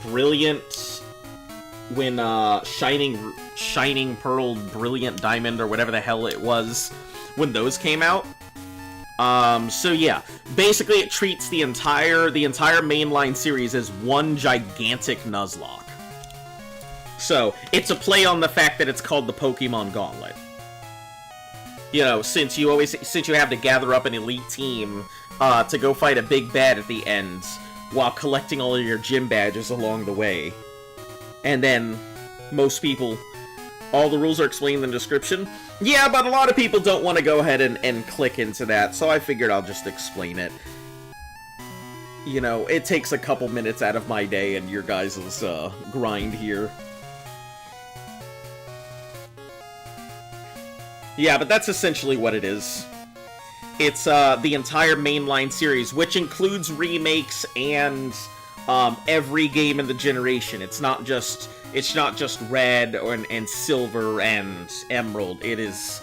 Brilliant when Shining Pearl, Brilliant Diamond, or whatever the hell it was, when those came out. So yeah, basically it treats the entire mainline series as one gigantic Nuzlocke. So, it's a play on the fact that it's called the Pokemon Gauntlet. You know, since you have to gather up an elite team, to go fight a big bad at the end, while collecting all of your gym badges along the way. And then, most people, all the rules are explained in the description. Yeah, but a lot of people don't want to go ahead and click into that, so I figured I'll just explain it. You know, it takes a couple minutes out of my day and your guys' grind here. Yeah, but that's essentially what it is. It's the entire mainline series, which includes remakes and every game in the generation. It's not just Red and Silver and Emerald. It is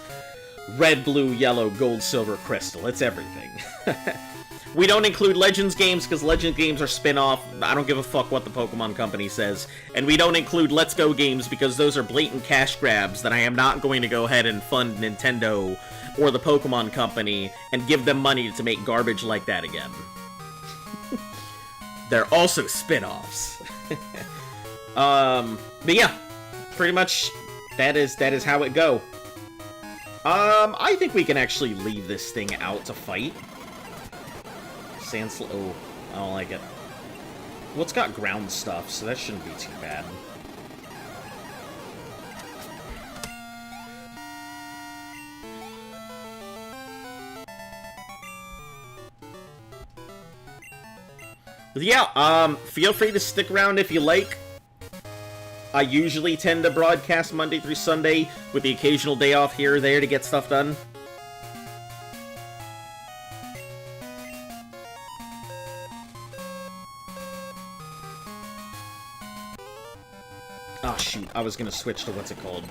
Red, Blue, Yellow, Gold, Silver, Crystal. It's everything. We don't include Legends games, because Legends games are spin-off. I don't give a fuck what the Pokemon Company says. And we don't include Let's Go games, because those are blatant cash grabs that I am not going to go ahead and fund Nintendo or the Pokemon Company and give them money to make garbage like that again. They're also spin-offs. But yeah, pretty much that is how it go. I think we can actually leave this thing out to fight. Oh, I don't like it. Well, it's got ground stuff, so that shouldn't be too bad. But yeah, feel free to stick around if you like. I usually tend to broadcast Monday through Sunday, with the occasional day off here or there to get stuff done. Oh shoot, I was gonna switch to what's it called.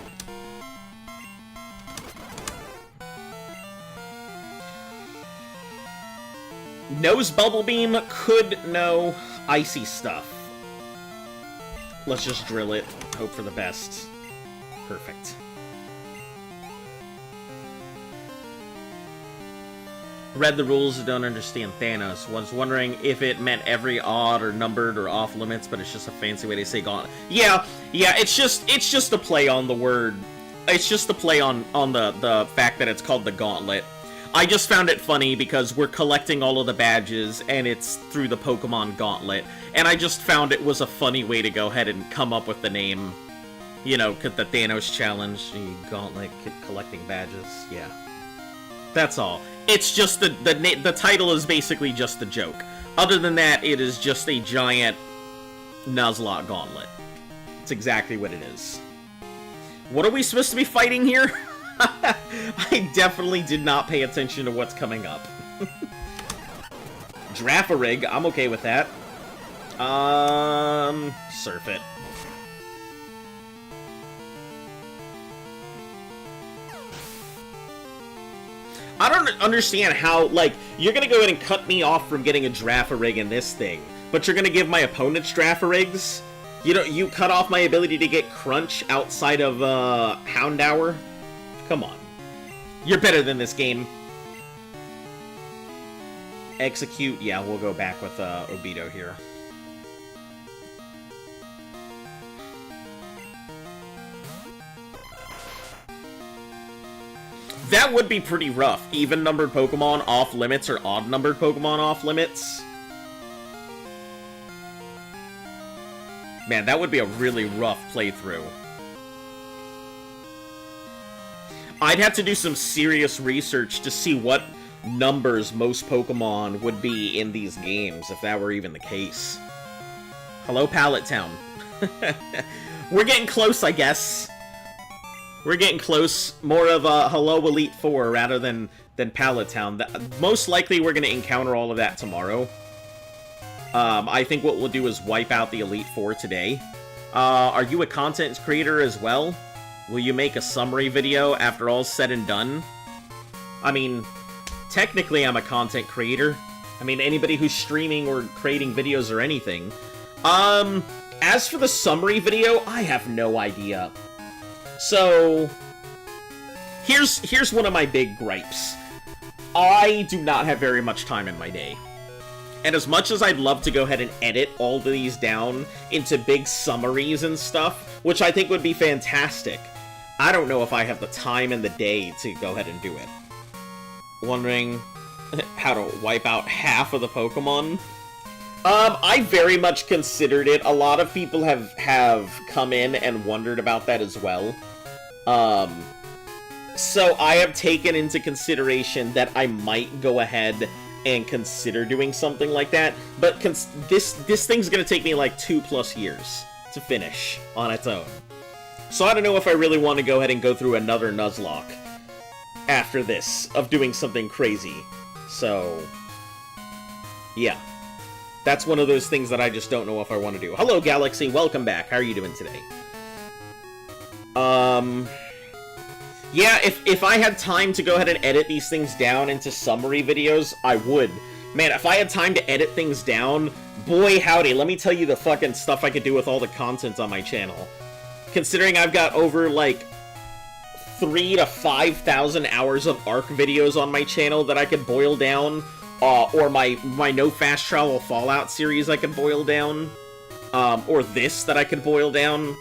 Knows Bubble Beam, could know Icy stuff. Let's just drill it, hope for the best. Perfect. Read the rules, don't understand Thanos. Was wondering if it meant every odd or numbered or off limits, but it's just a fancy way to say Gauntlet. Yeah, it's just a play on the word. It's just a play on the fact that it's called the Gauntlet. I just found it funny because we're collecting all of the badges, and it's through the Pokemon Gauntlet. And I just found it was a funny way to go ahead and come up with the name. You know, the Thanos challenge, the Gauntlet, collecting badges, yeah. That's all. It's just the title is basically just the joke. Other than that, it is just a giant Nuzlocke gauntlet. It's exactly what it is. What are we supposed to be fighting here? I definitely did not pay attention to what's coming up. Giraffe-a-rig, I'm okay with that. Surf it. I don't understand how, like, you're gonna go ahead and cut me off from getting a Giraffe-a-rig in this thing, but you're gonna give my opponents Giraffe-a-rigs? You cut off my ability to get Crunch outside of, Houndour? Come on. You're better than this game. Execute, yeah, we'll go back with, Obito here. That would be pretty rough. Even-numbered Pokemon off-limits or odd-numbered Pokemon off-limits. Man, that would be a really rough playthrough. I'd have to do some serious research to see what numbers most Pokemon would be in these games, if that were even the case. Hello, Pallet Town. We're getting close, I guess. We're getting close. More of a Hello Elite Four rather than Pallet Town. Most likely we're going to encounter all of that tomorrow. I think what we'll do is wipe out the Elite Four today. Are you a content creator as well? Will you make a summary video after all's said and done? I mean, technically I'm a content creator. I mean, anybody who's streaming or creating videos or anything. As for the summary video, I have no idea. So, here's one of my big gripes. I do not have very much time in my day. And as much as I'd love to go ahead and edit all of these down into big summaries and stuff, which I think would be fantastic, I don't know if I have the time in the day to go ahead and do it. Wondering how to wipe out half of the Pokemon? I very much considered it. A lot of people have come in and wondered about that as well. So I have taken into consideration that I might go ahead and consider doing something like that, but this thing's gonna take me like 2+ years to finish on its own. So I don't know if I really want to go ahead and go through another Nuzlocke after this, of doing something crazy. So, yeah. That's one of those things that I just don't know if I want to do. Hello, Galaxy. Welcome back. How are you doing today? Yeah, if I had time to go ahead and edit these things down into summary videos, I would. Man, if I had time to edit things down, boy howdy, let me tell you the fucking stuff I could do with all the content on my channel. Considering I've got over, like, 3,000 to 5,000 hours of ARC videos on my channel that I could boil down, or my No Fast Travel Fallout series I could boil down, or this that I could boil down.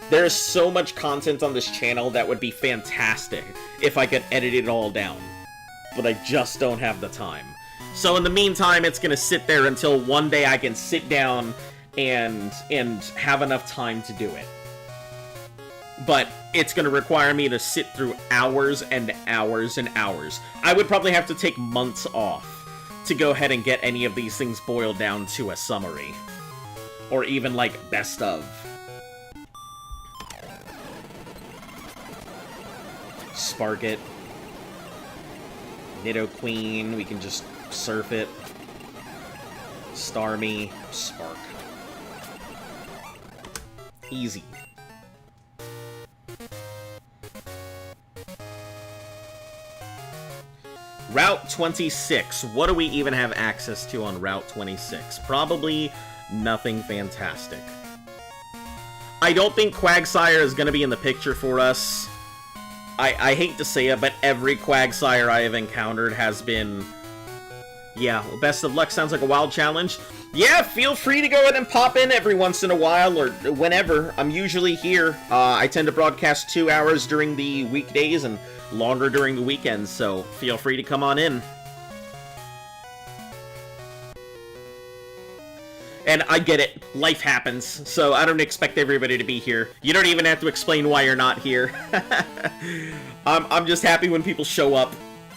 There's so much content on this channel that would be fantastic if I could edit it all down. But I just don't have the time. So in the meantime, it's gonna sit there until one day I can sit down and have enough time to do it. But it's gonna require me to sit through hours and hours and hours. I would probably have to take months off to go ahead and get any of these things boiled down to a summary. Or even, like, best of. Spark it. Nidoqueen, we can just surf it. Starmie, Spark. Easy. Route 26. What do we even have access to on Route 26? Probably nothing fantastic. I don't think Quagsire is going to be in the picture for us. I hate to say it, but every Quagsire I have encountered has been... Yeah, well, best of luck sounds like a wild challenge. Yeah, feel free to go ahead and pop in every once in a while, or whenever. I'm usually here. I tend to broadcast 2 hours during the weekdays and longer during the weekends, so feel free to come on in. And I get it, life happens, so I don't expect everybody to be here. You don't even have to explain why you're not here. I'm just happy when people show up.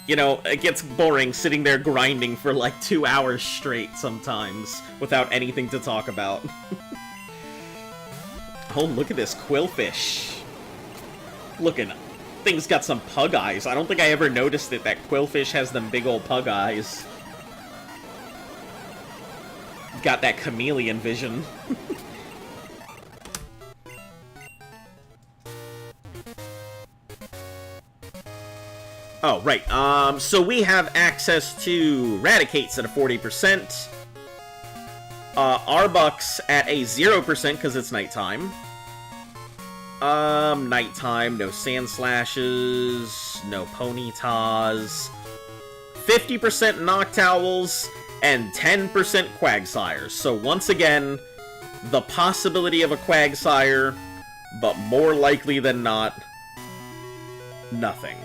You know, it gets boring sitting there grinding for like 2 hours straight sometimes without anything to talk about. Oh, look at this Quillfish. Looking, thing's got some pug eyes. I don't think I ever noticed it, that Quillfish has them big old pug eyes. Got that chameleon vision. Oh, right. So we have access to Raticates at a 40%. Arbux at a 0% because it's nighttime. Nighttime, no Sand Slashes, no Ponytas. 50% Noctowls, and 10% Quagsires. So once again, the possibility of a Quagsire, but more likely than not, nothing.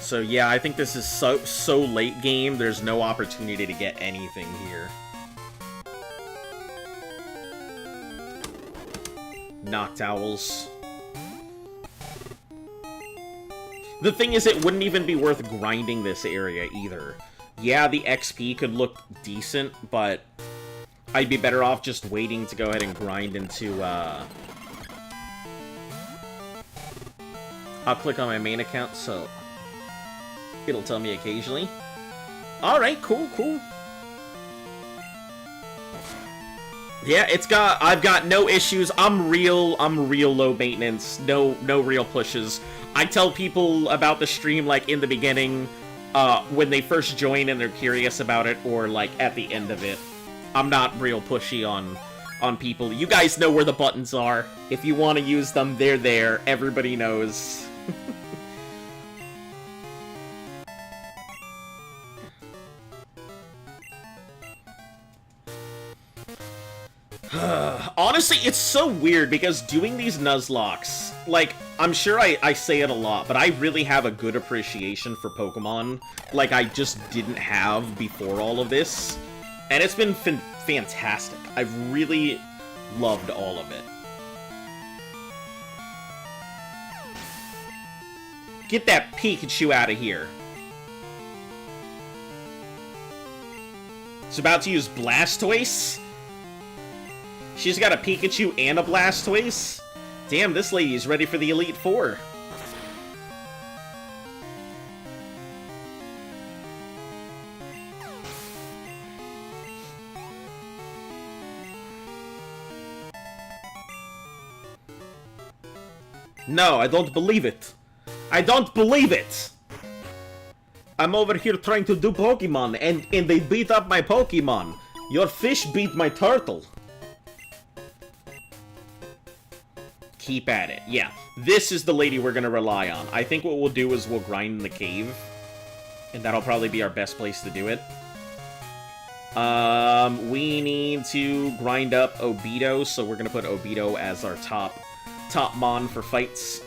So yeah, I think this is so late game, there's no opportunity to get anything here. Noctowls. The thing is, it wouldn't even be worth grinding this area either. Yeah, the XP could look decent, but I'd be better off just waiting to go ahead and grind into, I'll click on my main account, so it'll tell me occasionally. Alright, cool, cool. Yeah, I've got no issues. I'm real low maintenance. No real pushes. I tell people about the stream, like, in the beginning, when they first join and they're curious about it, or like at the end of it. I'm not real pushy on people. You guys know where the buttons are. If you want to use them, they're there. Everybody knows. Honestly, it's so weird because doing these Nuzlocks, like, I'm sure I say it a lot, but I really have a good appreciation for Pokemon, like I just didn't have before all of this. And it's been fantastic. I've really loved all of it. Get that Pikachu out of here. It's about to use Blastoise? She's got a Pikachu and a Blastoise? Damn, this lady's ready for the Elite Four. No, I don't believe it. I don't believe it! I'm over here trying to do Pokemon, and they beat up my Pokemon. Your fish beat my turtle. Keep at it. Yeah, this is the lady we're gonna rely on. I think what we'll do is we'll grind in the cave. And that'll probably be our best place to do it. We need to grind up Obito, so we're gonna put Obito as our top mon for fights.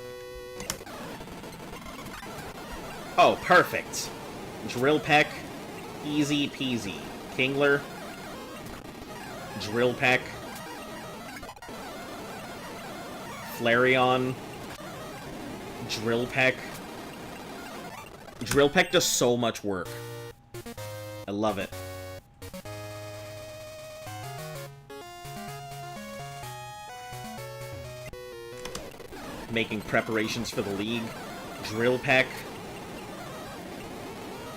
Oh, perfect. Drill Peck. Easy peasy. Kingler. Drill Peck. Flareon. Drill Peck. Drill Peck does so much work. I love it. Making preparations for the league. Drill Peck.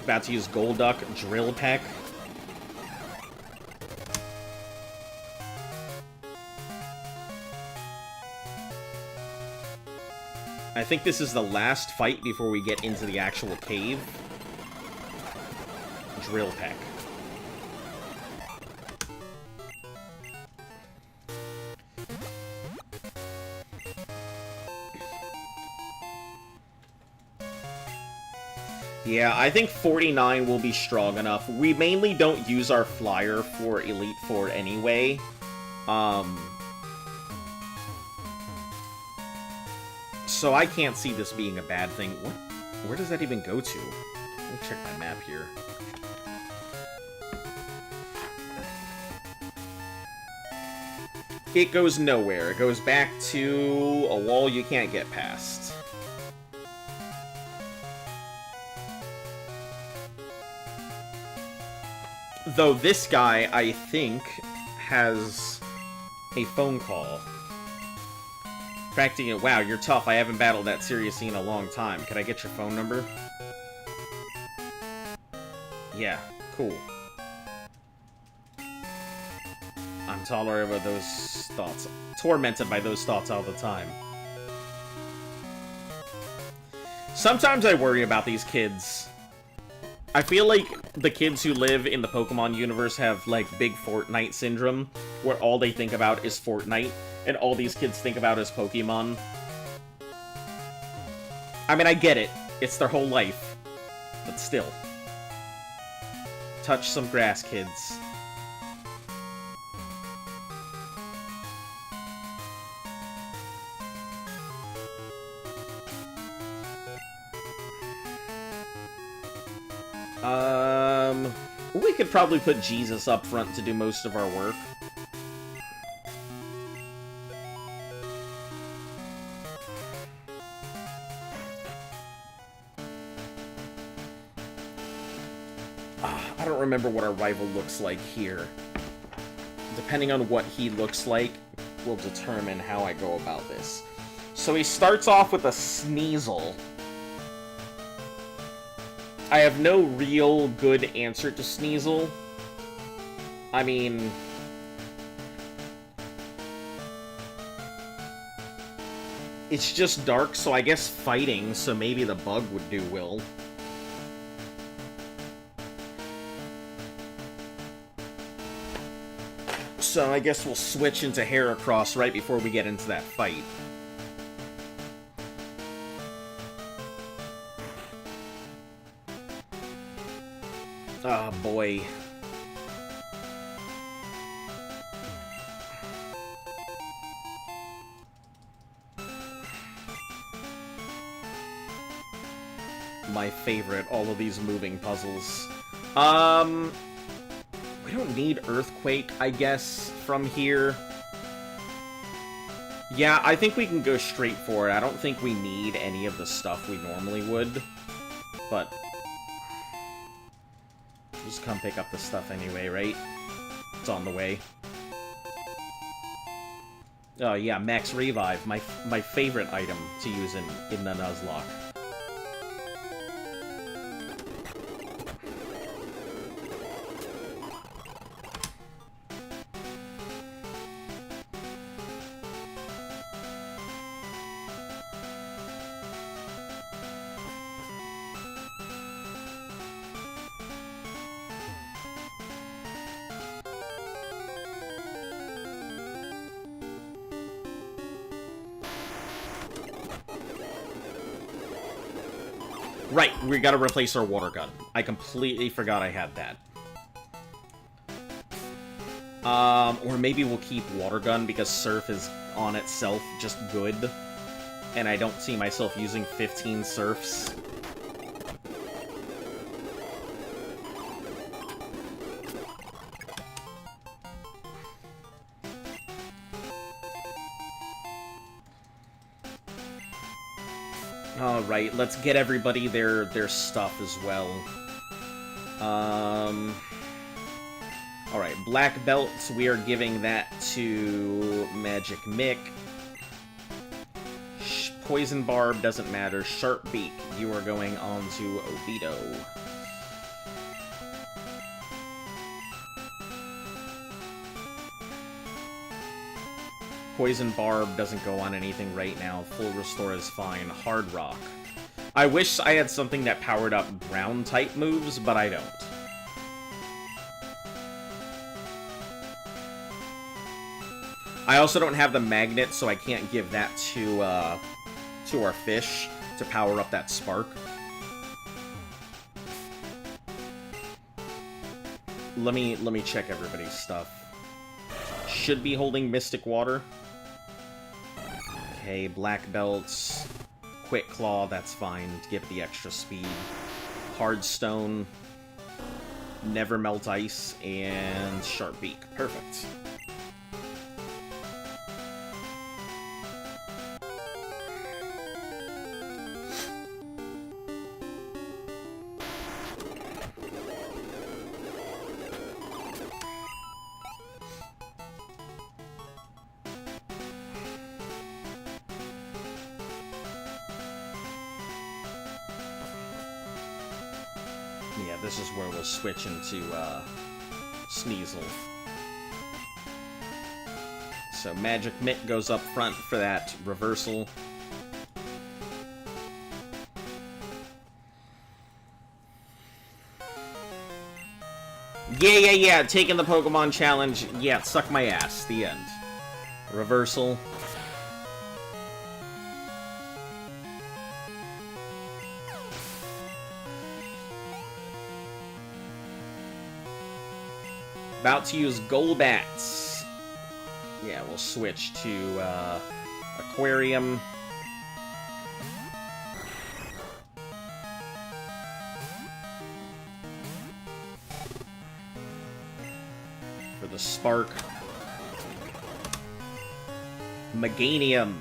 About to use Golduck. Drill Peck. I think this is the last fight before we get into the actual cave. Drill Peck. Yeah, I think 49 will be strong enough. We mainly don't use our flyer for Elite Four anyway. So I can't see this being a bad thing. What? Where does that even go to? Let me check my map here. It goes nowhere. It goes back to a wall you can't get past. Though this guy, I think, has a phone call. Practicing it. Wow, you're tough. I haven't battled that serious in a long time. Can I get your phone number? Yeah, cool. I'm tolerant of those thoughts. Tormented by those thoughts all the time. Sometimes I worry about these kids. I feel like the kids who live in the Pokemon universe have, like, big Fortnite syndrome, where all they think about is Fortnite, and all these kids think about is Pokemon. I mean, I get it. It's their whole life. But still. Touch some grass, kids. We could probably put Jesus up front to do most of our work. I don't remember what our rival looks like here. Depending on what he looks like, will determine how I go about this. So he starts off with a Sneasel. I have no real good answer to Sneasel. I mean... it's just dark, so I guess fighting, so maybe the bug would do well. So I guess we'll switch into Heracross right before we get into that fight. Oh boy. My favorite, all of these moving puzzles. We don't need Earthquake, I guess, from here. Yeah, I think we can go straight for it. I don't think we need any of the stuff we normally would. But just come pick up the stuff anyway, right? It's on the way. Oh yeah, Max Revive, my favorite item to use in the Nuzlocke. Right, we gotta replace our water gun. I completely forgot I had that. Or maybe we'll keep water gun because Surf is on itself just good. And I don't see myself using 15 Surfs. Alright, let's get everybody their stuff as well. Alright, Black Belts, we are giving that to Magic Mick. Poison Barb doesn't matter. Sharp Beak, you are going on to Obito. Poison Barb doesn't go on anything right now. Full Restore is fine. Hard Rock. I wish I had something that powered up ground-type moves, but I don't. I also don't have the magnet, so I can't give that to our fish to power up that spark. Let me check everybody's stuff. Should be holding Mystic Water. Okay, Black Belts. Quick Claw, that's fine. Give it the extra speed. Hard Stone. Never Melt Ice. And Sharp Beak. Perfect. Yeah, this is where we'll switch into Sneasel. So Magic Mitt goes up front for that reversal. Yeah, taking the Pokemon Challenge. Yeah, suck my ass. The end. Reversal. About to use Golbats. Yeah, we'll switch to Aquarium. For the Spark. Meganium.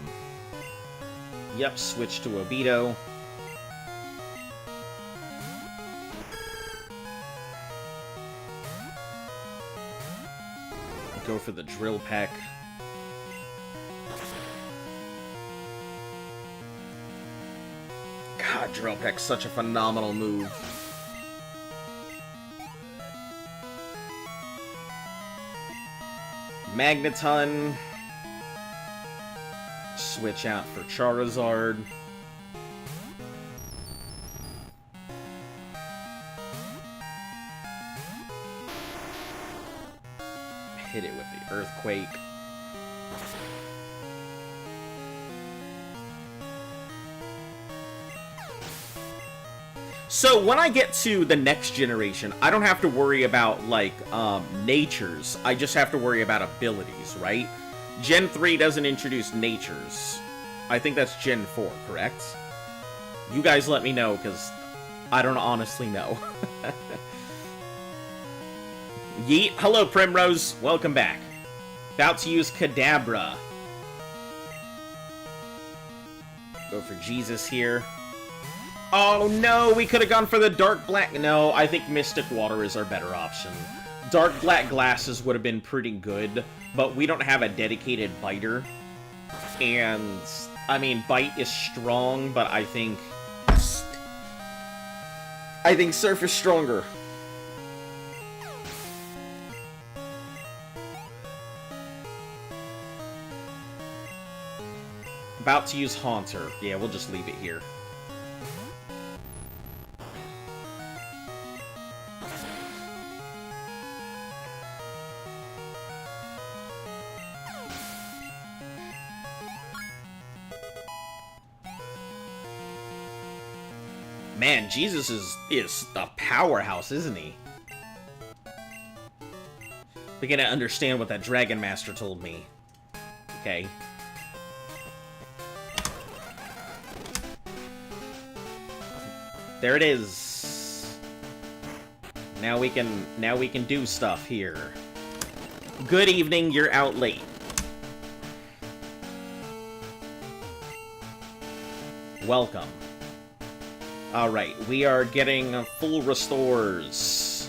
Yep, switch to Obito. Go for the Drill Peck. God, Drill Peck's such a phenomenal move. Magneton. Switch out for Charizard. Hit it with the Earthquake. So when I get to the next generation, I don't have to worry about, like, natures. I just have to worry about abilities, right? Gen 3 doesn't introduce natures. I think that's Gen 4, correct? You guys let me know, because I don't honestly know. Yeet. Hello, Primrose. Welcome back. About to use Kadabra. Go for Jesus here. Oh no, we could have gone for the Dark Black. No, I think Mystic Water is our better option. Dark Black Glasses would have been pretty good, but we don't have a dedicated biter. And, I mean, Bite is strong, but I think Surf is stronger. About to use Haunter. Yeah, we'll just leave it here. Man, Jesus is a powerhouse, isn't he? Beginning to understand what that Dragon Master told me. Okay. There it is. Now we can do stuff here. Good evening, you're out late. Welcome. Alright, we are getting full restores.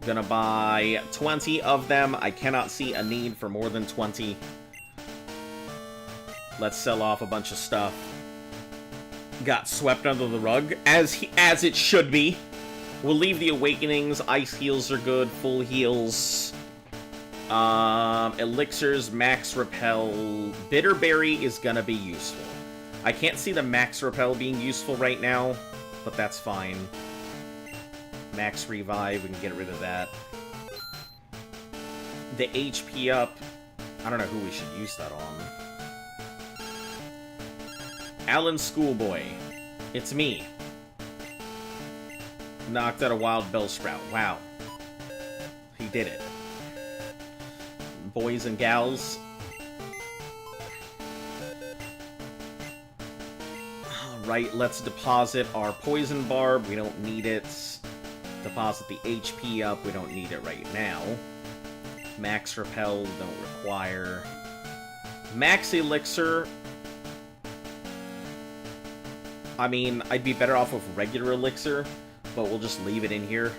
Gonna buy 20 of them. I cannot see a need for more than 20. Let's sell off a bunch of stuff. Got swept under the rug, as it should be. We'll leave the Awakenings. Ice heals are good. Full heals. Elixirs, Max Repel. Bitterberry is gonna be useful. I can't see the Max Repel being useful right now, but that's fine. Max Revive, we can get rid of that. The HP up, I don't know who we should use that on. Alan Schoolboy, it's me. Knocked out a Wild Bellsprout, wow. He did it. Boys and gals. Right, let's deposit our Poison Barb. We don't need it. Deposit the HP up. We don't need it right now. Max Repel, don't require. Max Elixir. I mean, I'd be better off with regular Elixir, but we'll just leave it in here.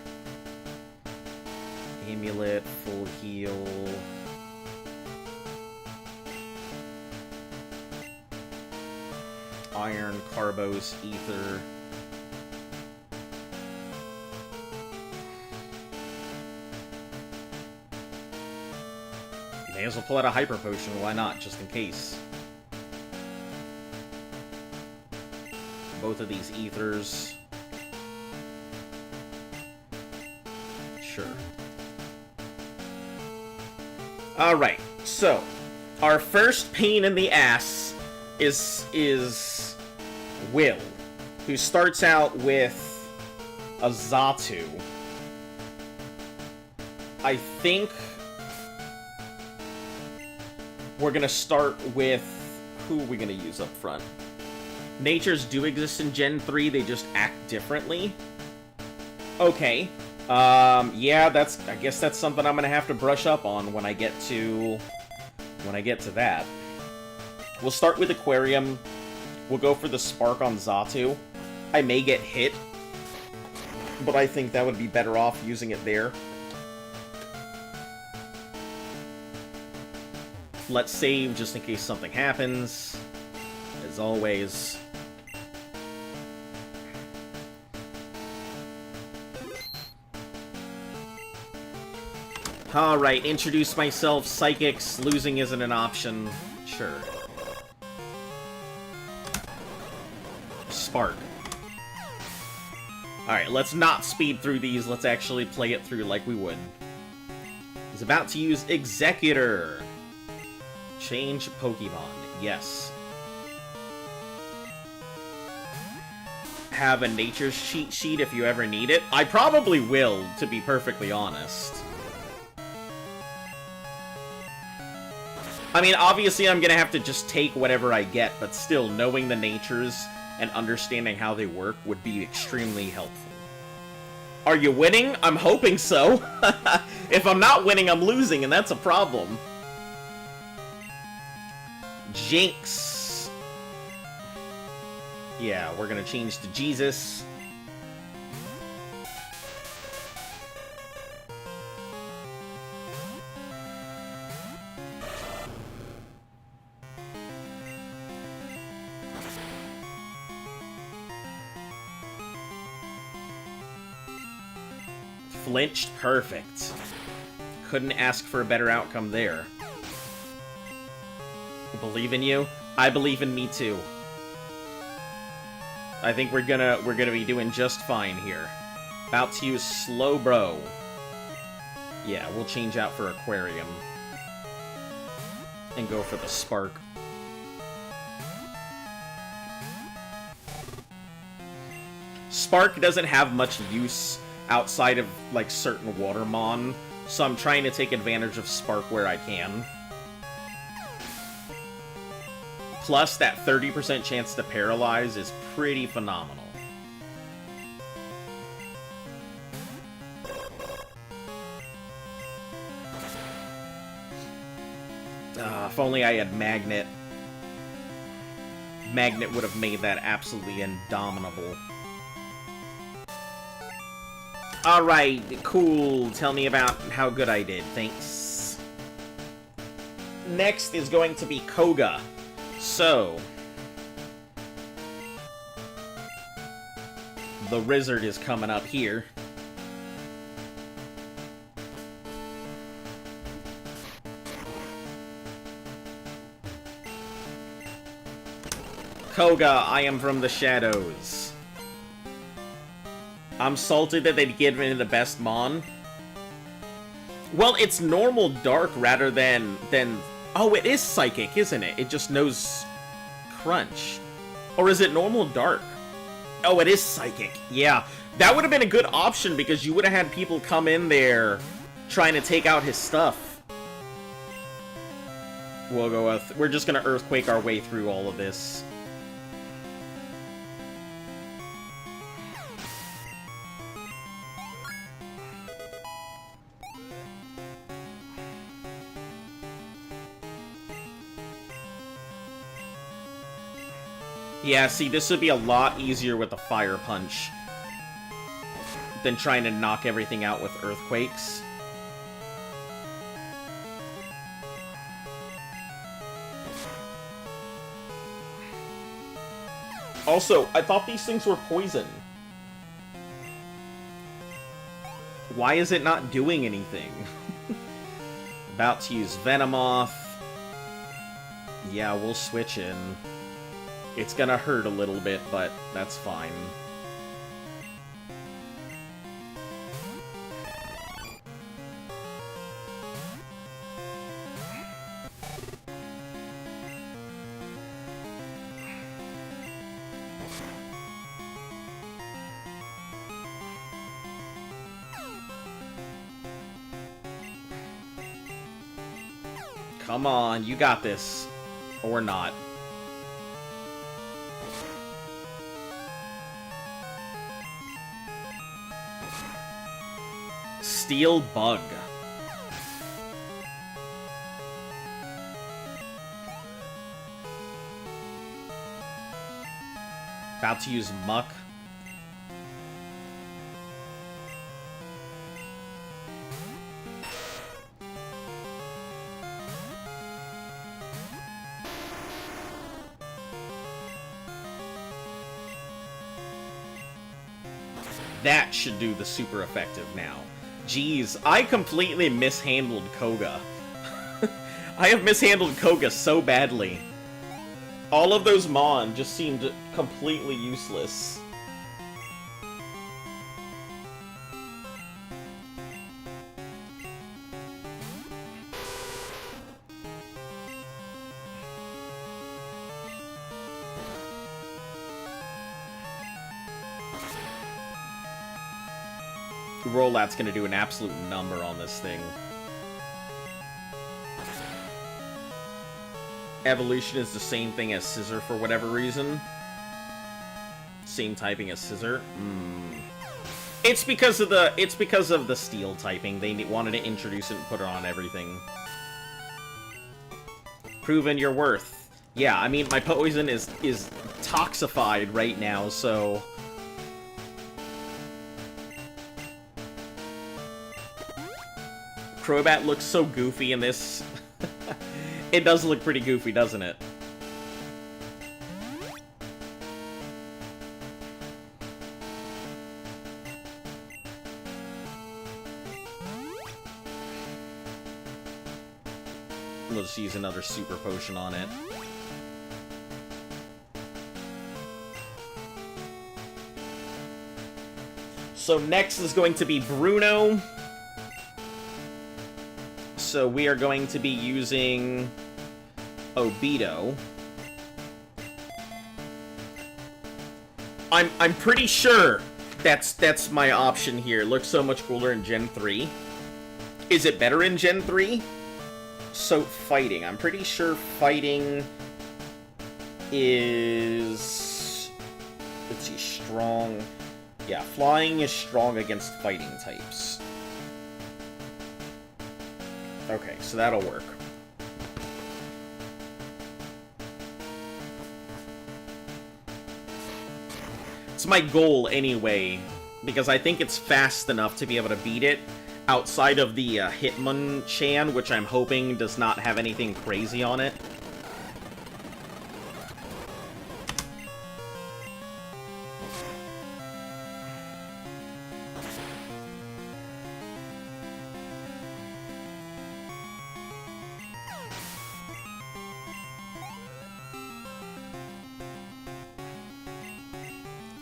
Amulet, full heal. Iron, Carbos, Ether. May as well pull out a Hyper Potion, why not, just in case. Both of these Ethers. Sure. Alright, so, our first pain in the ass is Will, who starts out with a Xatu. I think we're gonna start with... who are we gonna use up front? Natures do exist in Gen 3, they just act differently. Okay. Yeah, I guess that's something I'm gonna have to brush up on when I get to that. We'll start with Aquarium. We'll go for the Spark on Xatu. I may get hit, but I think that would be better off using it there. Let's save just in case something happens, as always. Alright, introduce myself. Psychics, losing isn't an option. Sure. Spark. Alright, let's not speed through these. Let's actually play it through like we would. He's about to use Executor. Change Pokemon. Yes. Have a nature's cheat sheet if you ever need it. I probably will, to be perfectly honest. I mean, obviously I'm gonna have to just take whatever I get, but still, knowing the natures and understanding how they work would be extremely helpful. Are you winning? I'm hoping so. If I'm not winning, I'm losing, and that's a problem. Jinx. Yeah, we're gonna change to Jesus. Flinched, perfect. Couldn't ask for a better outcome there. Believe in you? I believe in me too. I think we're gonna be doing just fine here. About to use Slowbro. Yeah, we'll change out for Aquarium. And go for the Spark. Spark doesn't have much use outside of, like, certain Watermon, so I'm trying to take advantage of Spark where I can. Plus, that 30% chance to paralyze is pretty phenomenal. If only I had Magnet. Magnet would have made that absolutely indomitable. Alright, cool. Tell me about how good I did. Thanks. Next is going to be Koga. So, the Rizzard is coming up here. Koga, I am from the shadows. I'm salted that they'd given me the best Mon. Well, it's normal dark rather than... Oh, it is psychic, isn't it? It just knows Crunch. Or is it normal dark? Oh, it is psychic. Yeah, that would have been a good option because you would have had people come in there trying to take out his stuff. We'll go with... We're just gonna Earthquake our way through all of this. Yeah, see, this would be a lot easier with a Fire Punch than trying to knock everything out with Earthquakes. Also, I thought these things were poison. Why is it not doing anything? About to use Venomoth. Yeah, we'll switch in. It's gonna hurt a little bit, but that's fine. Come on, you got this. Or not. Steel Bug. About to use Muck. That should do the super effective now. Jeez, I completely mishandled Koga. I have mishandled Koga so badly. All of those Mon just seemed completely useless. Rollout's gonna do an absolute number on this thing. Evolution is the same thing as Scissor for whatever reason. Same typing as Scissor. It's because of the steel typing. They wanted to introduce it and put it on everything. Proven your worth. Yeah, I mean my poison is toxified right now, so Crobat looks so goofy in this. It does look pretty goofy, doesn't it? Let's use another super potion on it. So next is going to be Bruno. So we are going to be using Obito. I'm pretty sure that's my option here. Looks so much cooler in Gen 3. Is it better in Gen 3? So fighting. I'm pretty sure fighting is, let's see, strong. Yeah, flying is strong against fighting types. Okay, so that'll work. It's my goal anyway, because I think it's fast enough to be able to beat it outside of the Hitmonchan, which I'm hoping does not have anything crazy on it.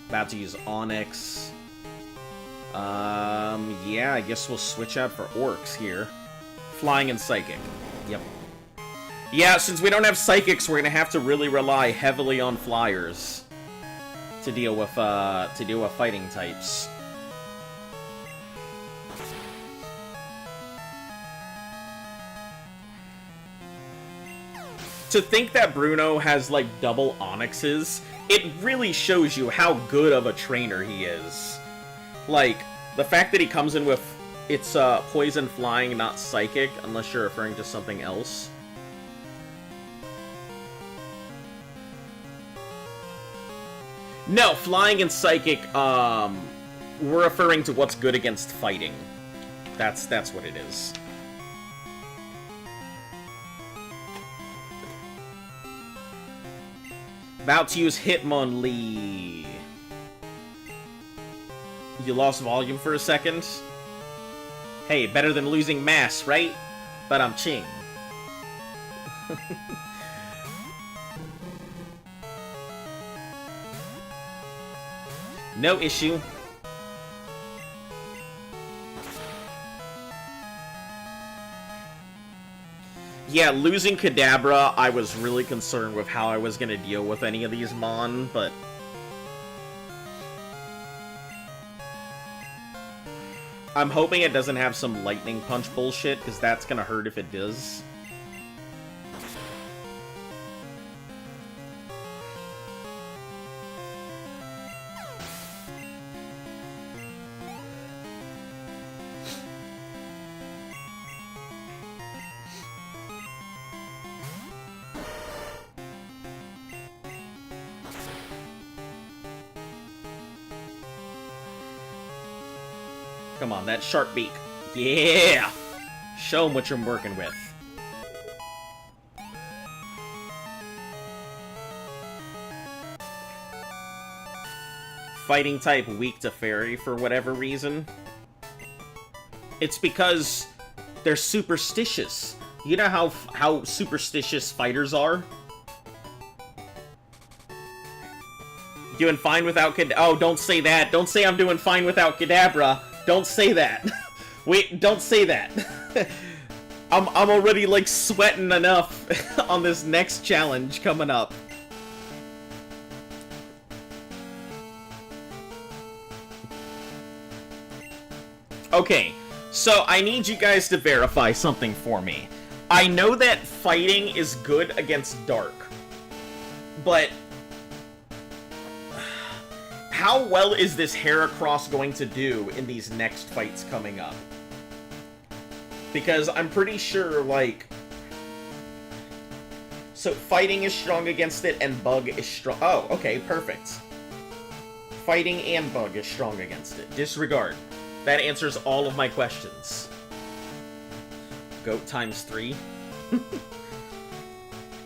About to use Onyx. Yeah, I guess we'll switch out for Orcs here. Flying and Psychic. Yep. Yeah, since we don't have Psychics, we're gonna have to really rely heavily on Flyers to deal with fighting types. To think that Bruno has, like, double Onyxes, it really shows you how good of a trainer he is. Like, the fact that he comes in with, it's Poison Flying, not Psychic, unless you're referring to something else. No, Flying and Psychic, we're referring to what's good against fighting. That's what it is. About to use Hitmonlee. You lost volume for a second? Hey, better than losing mass, right? But I'm ching. No issue. Yeah, losing Kadabra, I was really concerned with how I was gonna deal with any of these Mon, but I'm hoping it doesn't have some Lightning Punch bullshit, because that's gonna hurt if it does. Come on, that sharp beak. Yeah! Show them what you're working with. Fighting type weak to fairy for whatever reason. It's because they're superstitious. You know how superstitious fighters are? Doing fine without Oh, don't say that. Don't say I'm doing fine without Kadabra. Don't say that. Wait, don't say that. I'm already, like, sweating enough on this next challenge coming up. Okay, so I need you guys to verify something for me. I know that fighting is good against dark, but how well is this Heracross going to do in these next fights coming up? Because I'm pretty sure, like... So, fighting is strong against it, and bug is strong... Oh, okay, perfect. Fighting and bug is strong against it. Disregard. That answers all of my questions. Goat times 3.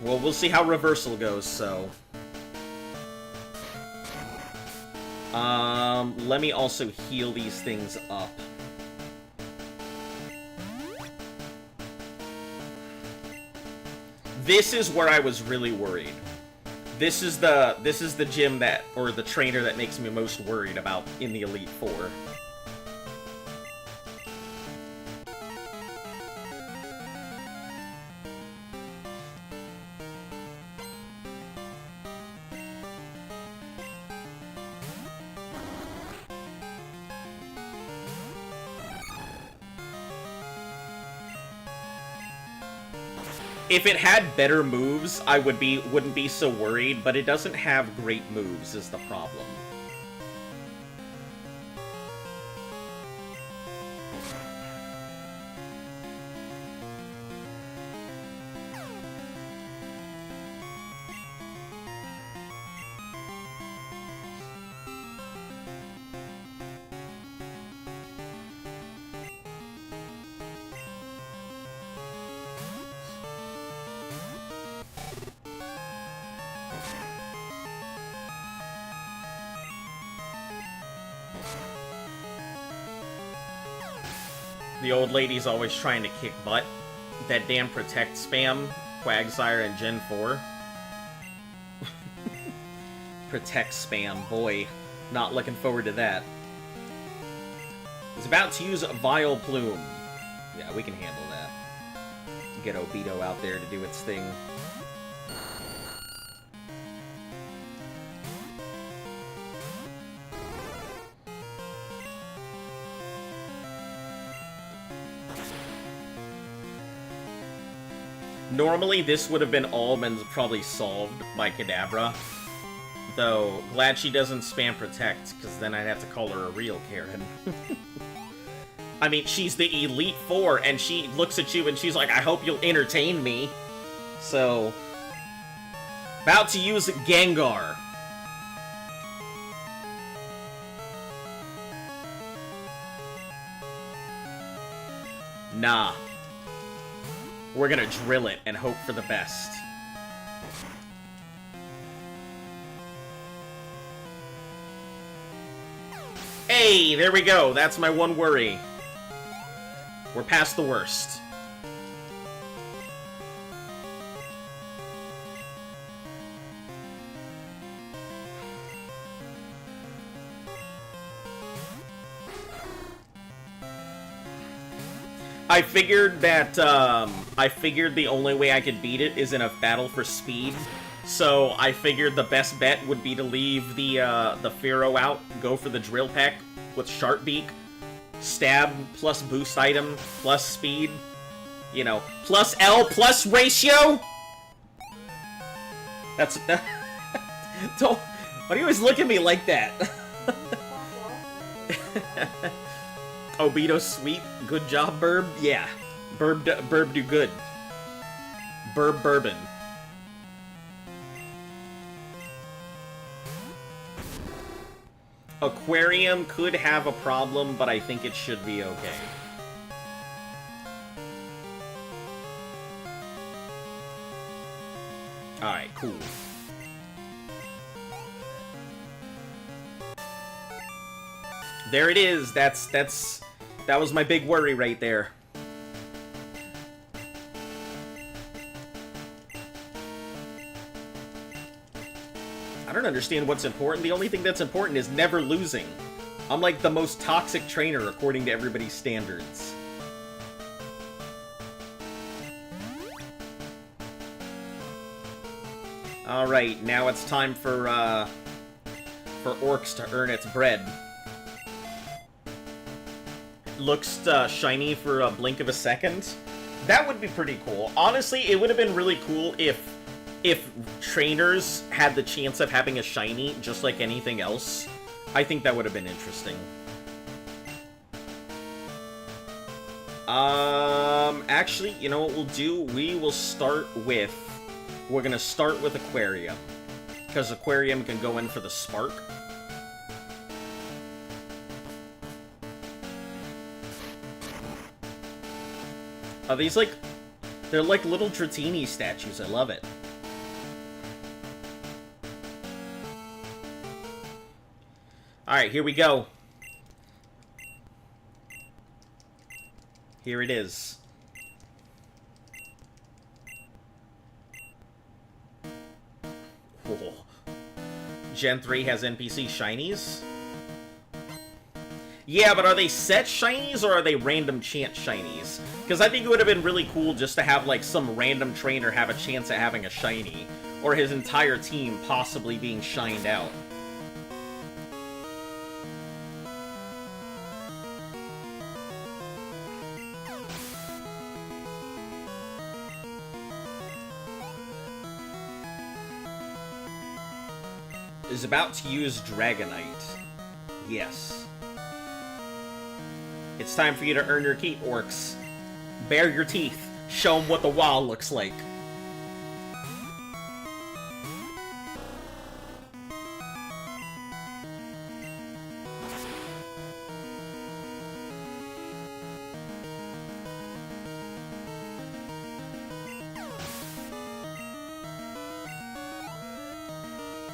Well, we'll see how reversal goes, so... let me also heal these things up. This is where I was really worried. This is the gym that, or the trainer that makes me most worried about in the Elite Four. If it had better moves, I wouldn't be so worried, but it doesn't have great moves is the problem. The old lady's always trying to kick butt. That damn Protect spam, Quagsire and Gen 4. Protect spam, boy. Not looking forward to that. He's about to use a Vile Plume. Yeah, we can handle that. Get Obito out there to do its thing. Normally, this would have been all been probably solved by Kadabra. Though, glad she doesn't spam Protect, because then I'd have to call her a real Karen. I mean, she's the Elite Four, and she looks at you and she's like, I hope you'll entertain me. So, about to use Gengar. Nah. We're gonna drill it and hope for the best. Hey, there we go. That's my one worry. We're past the worst. I figured that, I figured the only way I could beat it is in a battle for speed. So I figured the best bet would be to leave the Pharaoh out, go for the Drill Peck with Sharp Beak, Stab plus boost item plus speed, you know, plus L plus ratio. That's don't. Why do you always look at me like that? Obito sweep, good job, Burb. Yeah, Burb do good. Burb Bourbon. Aquarium could have a problem, but I think it should be okay. Alright, cool. There it is. That was my big worry right there. I don't understand what's important. The only thing that's important is never losing. I'm like the most toxic trainer according to everybody's standards. Alright, now it's time for Orcs to earn its bread. looks shiny for a blink of a second. That would be pretty cool. Honestly, it would have been really cool if trainers had the chance of having a shiny just like anything else. I think that would have been interesting. Actually, you know what we'll do? We're gonna start with Aquarium. Because Aquarium can go in for the Spark. Are these like... They're like little Dratini statues. I love it. Alright, here we go. Here it is. Whoa. Gen 3 has NPC shinies? Yeah, but are they set shinies or are they random chance shinies? Because I think it would have been really cool just to have, like, some random trainer have a chance at having a shiny. Or his entire team possibly being shined out. Is about to use Dragonite. Yes. It's time for you to earn your keep, orcs. Bare your teeth. Show them what the wild looks like.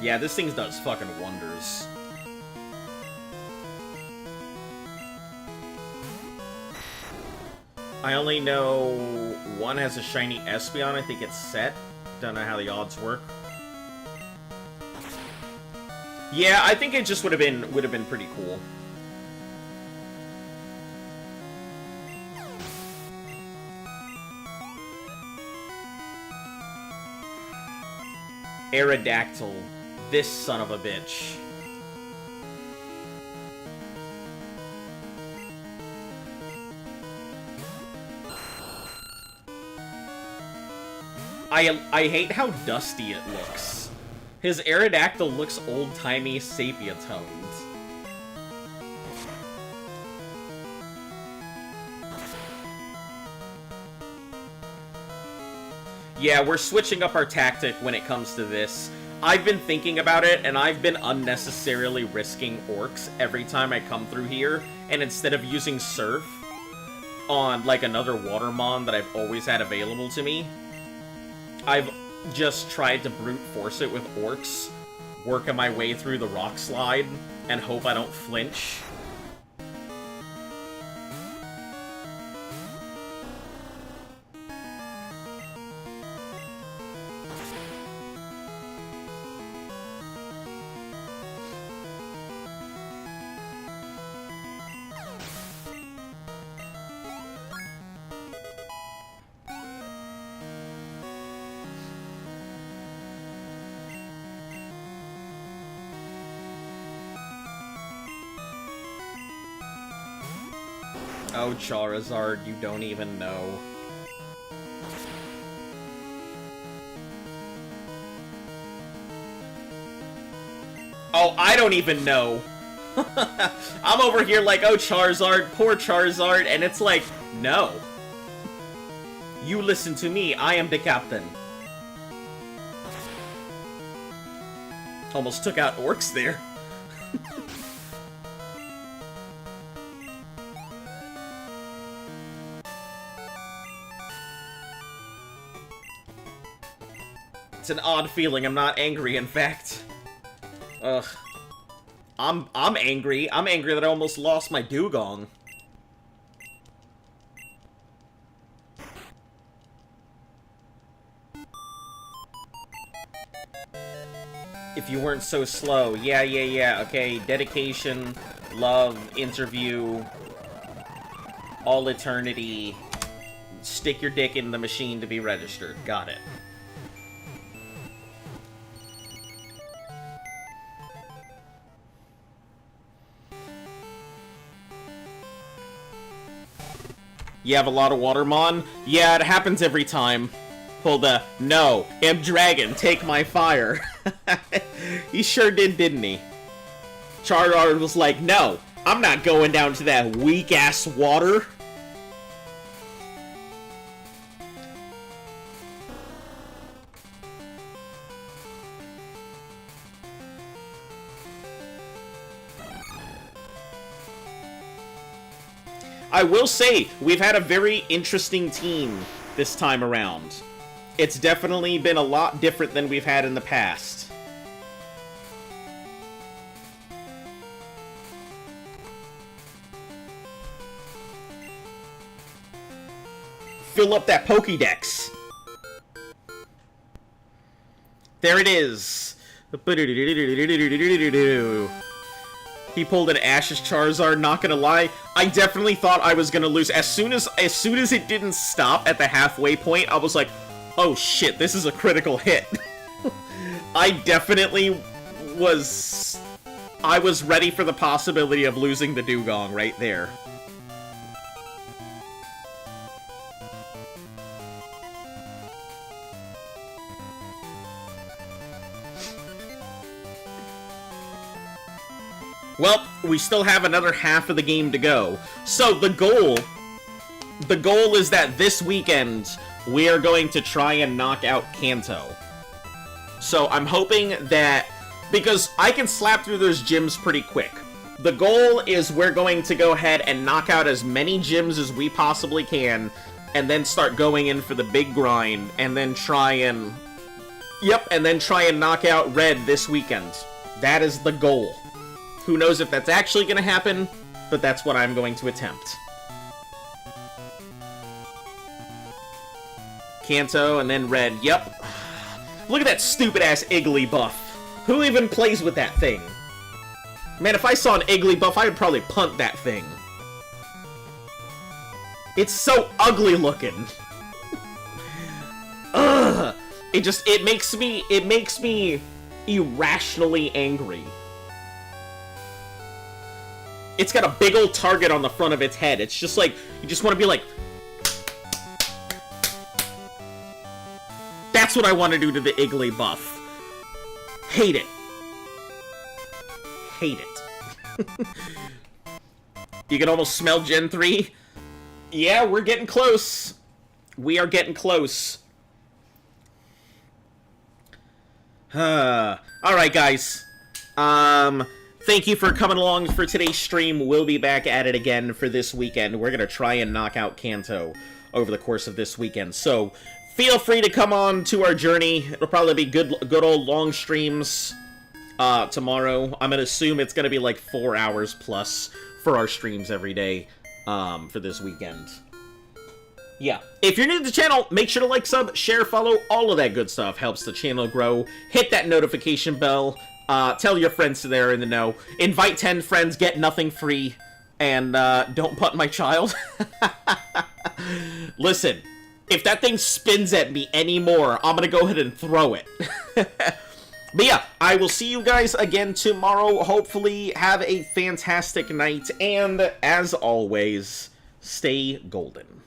Yeah, this thing does fucking wonders. I only know one has a shiny Espeon. I think it's set. Don't know how the odds work. Yeah, I think it just would have been pretty cool. Aerodactyl. This son of a bitch. I hate how dusty it looks. His Aerodactyl looks old-timey sepia-toned. Yeah, we're switching up our tactic when it comes to this. I've been thinking about it, and I've been unnecessarily risking orcs every time I come through here, and instead of using Surf on, like, another Watermon that I've always had available to me, I've just tried to brute force it with orcs, working my way through the rock slide, and hope I don't flinch. Oh, Charizard, you don't even know. Oh, I don't even know. I'm over here like, oh, Charizard, poor Charizard, and it's like, no. You listen to me, I am the captain. Almost took out orcs there. It's an odd feeling. I'm not angry, in fact. Ugh. I'm angry. I'm angry that I almost lost my dugong. If you weren't so slow. Yeah. Okay, dedication, love, interview, all eternity. Stick your dick in the machine to be registered. Got it. You have a lot of water, Mon? Yeah, it happens every time. Pull the, no, M-Dragon, take my fire. He sure did, didn't he? Charizard was like, no, I'm not going down to that weak-ass water. I will say, we've had a very interesting team this time around. It's definitely been a lot different than we've had in the past. Fill up that Pokédex. There it is. He pulled an Ash's Charizard, not gonna lie. I definitely thought I was gonna lose. As soon as it didn't stop at the halfway point, I was like, oh shit, this is a critical hit. I definitely was... I was ready for the possibility of losing the Dugong right there. Well, we still have another half of the game to go. So the goal is that this weekend we are going to try and knock out Kanto. So I'm hoping that, because I can slap through those gyms pretty quick. The goal is we're going to go ahead and knock out as many gyms as we possibly can, and then start going in for the big grind, and then try and... Yep, and then try and knock out Red this weekend. That is the goal. Who knows if that's actually going to happen, but that's what I'm going to attempt. Kanto, and then Red. Yep. Look at that stupid-ass Igglybuff. Who even plays with that thing? Man, if I saw an Igglybuff, I would probably punt that thing. It's so ugly looking. Ugh. It makes me irrationally angry. It's got a big old target on the front of its head. It's just like, you just want to be like... That's what I want to do to the Igglybuff. Hate it. Hate it. You can almost smell Gen 3? Yeah, we're getting close. We are getting close. Alright, guys. Thank you for coming along for today's stream. We'll be back at it again for this weekend. We're going to try and knock out Kanto over the course of this weekend. So, feel free to come on to our journey. It'll probably be good old long streams tomorrow. I'm going to assume it's going to be like 4 hours plus for our streams every day for this weekend. Yeah. If you're new to the channel, make sure to like, sub, share, follow, all of that good stuff. Helps the channel grow. Hit that notification bell. Tell your friends they're in the know. Invite 10 friends, get nothing free, and don't punt my child. Listen, if that thing spins at me anymore, I'm gonna go ahead and throw it. But yeah, I will see you guys again tomorrow. Hopefully, have a fantastic night, and as always, stay golden.